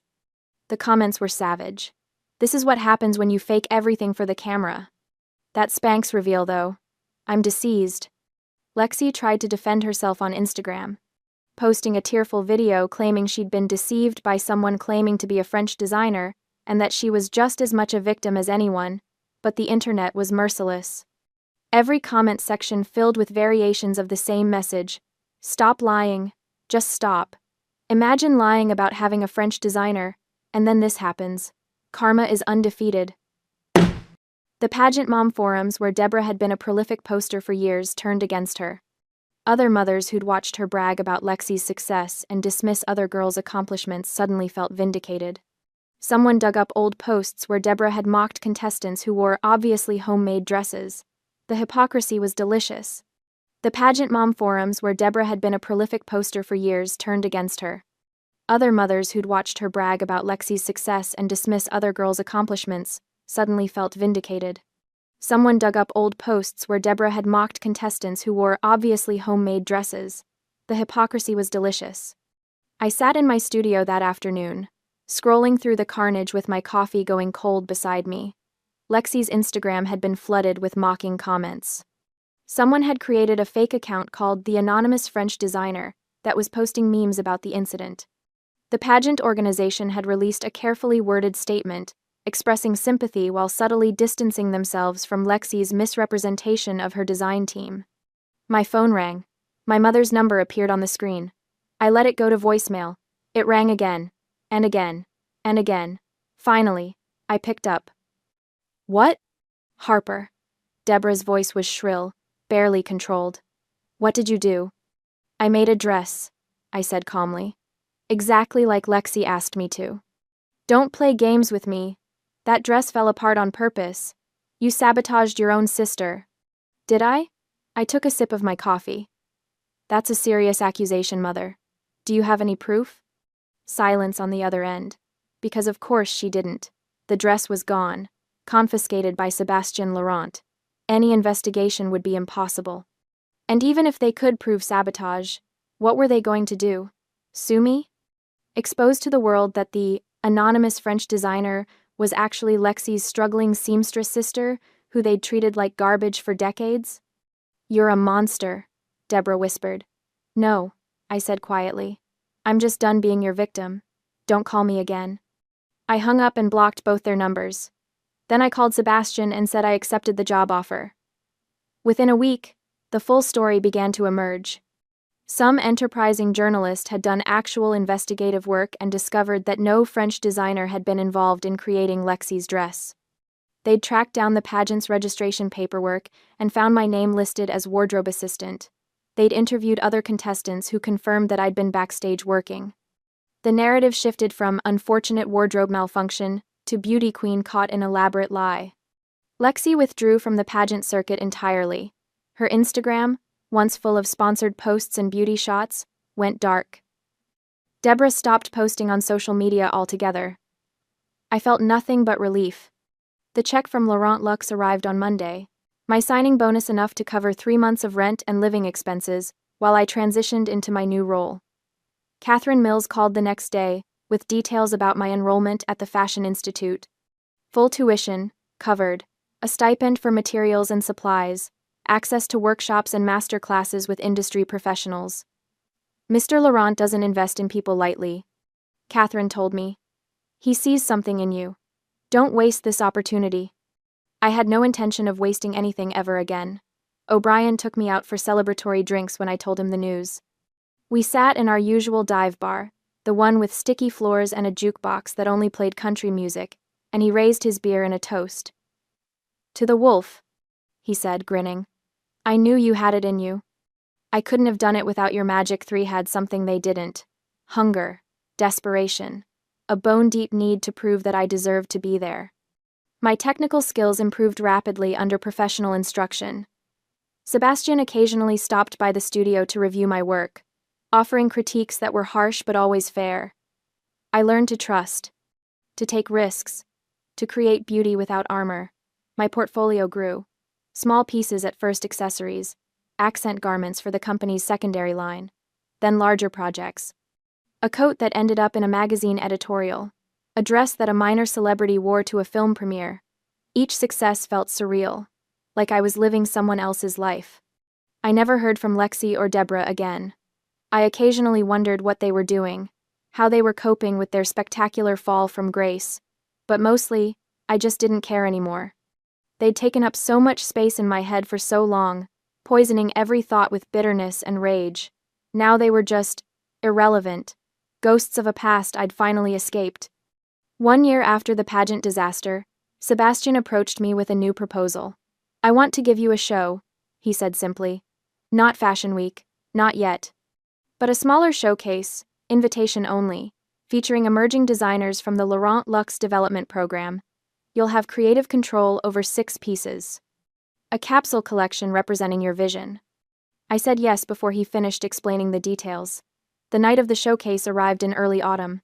The comments were savage. This is what happens when you fake everything for the camera. That Spanx reveal, though. I'm deceased. Lexi tried to defend herself on Instagram, posting a tearful video claiming she'd been deceived by someone claiming to be a French designer and that she was just as much a victim as anyone, but the internet was merciless. Every comment section filled with variations of the same message. Stop lying. Just stop. Imagine lying about having a French designer, and then this happens. Karma is undefeated. The pageant mom forums, where Deborah had been a prolific poster for years, turned against her. Other mothers who'd watched her brag about Lexi's success and dismiss other girls' accomplishments suddenly felt vindicated. Someone dug up old posts where Deborah had mocked contestants who wore obviously homemade dresses. The hypocrisy was delicious. The pageant mom forums, where Deborah had been a prolific poster for years, turned against her. Other mothers who'd watched her brag about Lexi's success and dismiss other girls' accomplishments suddenly felt vindicated. Someone dug up old posts where Deborah had mocked contestants who wore obviously homemade dresses. The hypocrisy was delicious. I sat in my studio that afternoon, scrolling through the carnage with my coffee going cold beside me. Lexi's Instagram had been flooded with mocking comments. Someone had created a fake account called The Anonymous French Designer that was posting memes about the incident. The pageant organization had released a carefully worded statement expressing sympathy while subtly distancing themselves from Lexi's misrepresentation of her design team. My phone rang. My mother's number appeared on the screen. I let it go to voicemail. It rang again, and again, and again. Finally, I picked up. What? Harper. Deborah's voice was shrill, barely controlled. What did you do? I made a dress, I said calmly. Exactly like Lexi asked me to. Don't play games with me. That dress fell apart on purpose. You sabotaged your own sister. Did I? I took a sip of my coffee. That's a serious accusation, Mother. Do you have any proof? Silence on the other end. Because of course she didn't. The dress was gone, confiscated by Sébastien Laurent. Any investigation would be impossible. And even if they could prove sabotage, what were they going to do? Sue me? Expose to the world that the anonymous French designer was actually Lexi's struggling seamstress sister, who they'd treated like garbage for decades? You're a monster, Deborah whispered. No, I said quietly. I'm just done being your victim. Don't call me again. I hung up and blocked both their numbers. Then I called Sebastian and said I accepted the job offer. Within a week, the full story began to emerge. Some enterprising journalist had done actual investigative work and discovered that no French designer had been involved in creating Lexi's dress. They'd tracked down the pageant's registration paperwork and found my name listed as wardrobe assistant. They'd interviewed other contestants who confirmed that I'd been backstage working. The narrative shifted from unfortunate wardrobe malfunction to beauty queen caught in elaborate lie. Lexi withdrew from the pageant circuit entirely. Her Instagram, once full of sponsored posts and beauty shots, went dark. Deborah stopped posting on social media altogether. I felt nothing but relief. The check from Laurent Luxe arrived on Monday, my signing bonus enough to cover 3 months of rent and living expenses while I transitioned into my new role. Catherine Mills called the next day, with details about my enrollment at the Fashion Institute. Full tuition, covered, a stipend for materials and supplies, access to workshops and master classes with industry professionals. Mr. Laurent doesn't invest in people lightly, Catherine told me. He sees something in you. Don't waste this opportunity. I had no intention of wasting anything ever again. O'Brien took me out for celebratory drinks when I told him the news. We sat in our usual dive bar, the one with sticky floors and a jukebox that only played country music, and he raised his beer in a toast. To the wolf, he said, grinning. I knew you had it in you. I couldn't have done it without your magic. 3 had something they didn't. Hunger, desperation, a bone-deep need to prove that I deserved to be there. My technical skills improved rapidly under professional instruction. Sebastian occasionally stopped by the studio to review my work, offering critiques that were harsh but always fair. I learned to trust, to take risks, to create beauty without armor. My portfolio grew. Small pieces at first, accessories, accent garments for the company's secondary line, then larger projects. A coat that ended up in a magazine editorial, a dress that a minor celebrity wore to a film premiere. Each success felt surreal, like I was living someone else's life. I never heard from Lexi or Deborah again. I occasionally wondered what they were doing, how they were coping with their spectacular fall from grace, but mostly, I just didn't care anymore. They'd taken up so much space in my head for so long, poisoning every thought with bitterness and rage. Now they were just irrelevant, ghosts of a past I'd finally escaped. 1 year after the pageant disaster, Sebastian approached me with a new proposal. I want to give you a show, he said simply. Not Fashion Week, not yet. But a smaller showcase, invitation only, featuring emerging designers from the Laurent Luxe Development Program. You'll have creative control over 6 pieces. A capsule collection representing your vision. I said yes before he finished explaining the details. The night of the showcase arrived in early autumn.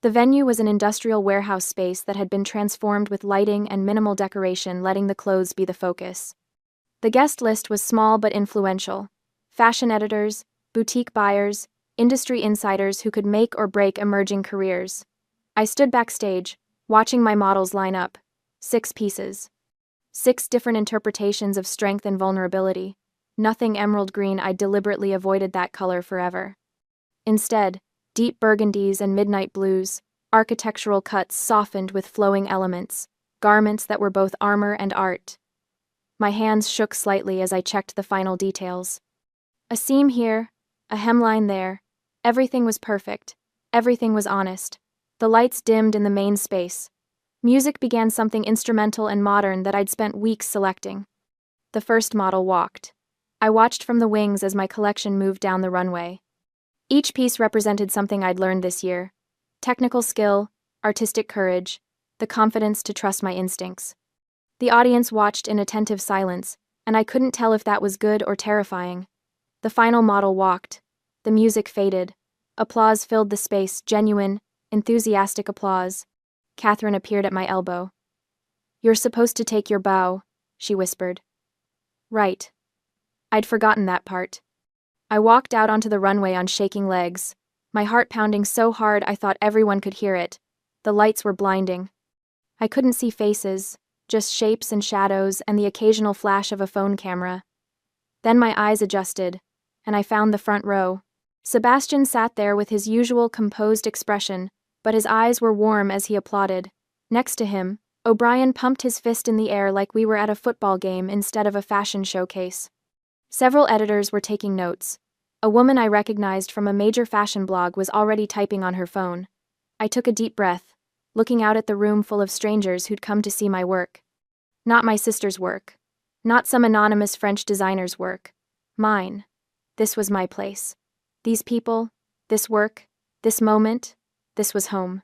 The venue was an industrial warehouse space that had been transformed with lighting and minimal decoration, letting the clothes be the focus. The guest list was small but influential. Fashion editors, boutique buyers, industry insiders who could make or break emerging careers. I stood backstage, watching my models line up. 6 pieces. 6 different interpretations of strength and vulnerability. Nothing emerald green. I deliberately avoided that color forever. Instead, deep burgundies and midnight blues, architectural cuts softened with flowing elements, garments that were both armor and art. My hands shook slightly as I checked the final details. A seam here, a hemline there. Everything was perfect. Everything was honest. The lights dimmed in the main space. Music began, something instrumental and modern that I'd spent weeks selecting. The first model walked. I watched from the wings as my collection moved down the runway. Each piece represented something I'd learned this year. Technical skill, artistic courage, the confidence to trust my instincts. The audience watched in attentive silence, and I couldn't tell if that was good or terrifying. The final model walked. The music faded. Applause filled the space, genuine, enthusiastic applause. Catherine appeared at my elbow. You're supposed to take your bow, she whispered. Right. I'd forgotten that part. I walked out onto the runway on shaking legs, my heart pounding so hard I thought everyone could hear it. The lights were blinding. I couldn't see faces, just shapes and shadows and the occasional flash of a phone camera. Then my eyes adjusted, and I found the front row. Sebastian sat there with his usual composed expression, but his eyes were warm as he applauded. Next to him, O'Brien pumped his fist in the air like we were at a football game instead of a fashion showcase. Several editors were taking notes. A woman I recognized from a major fashion blog was already typing on her phone. I took a deep breath, looking out at the room full of strangers who'd come to see my work. Not my sister's work. Not some anonymous French designer's work. Mine. This was my place. These people, this work, this moment, this was home.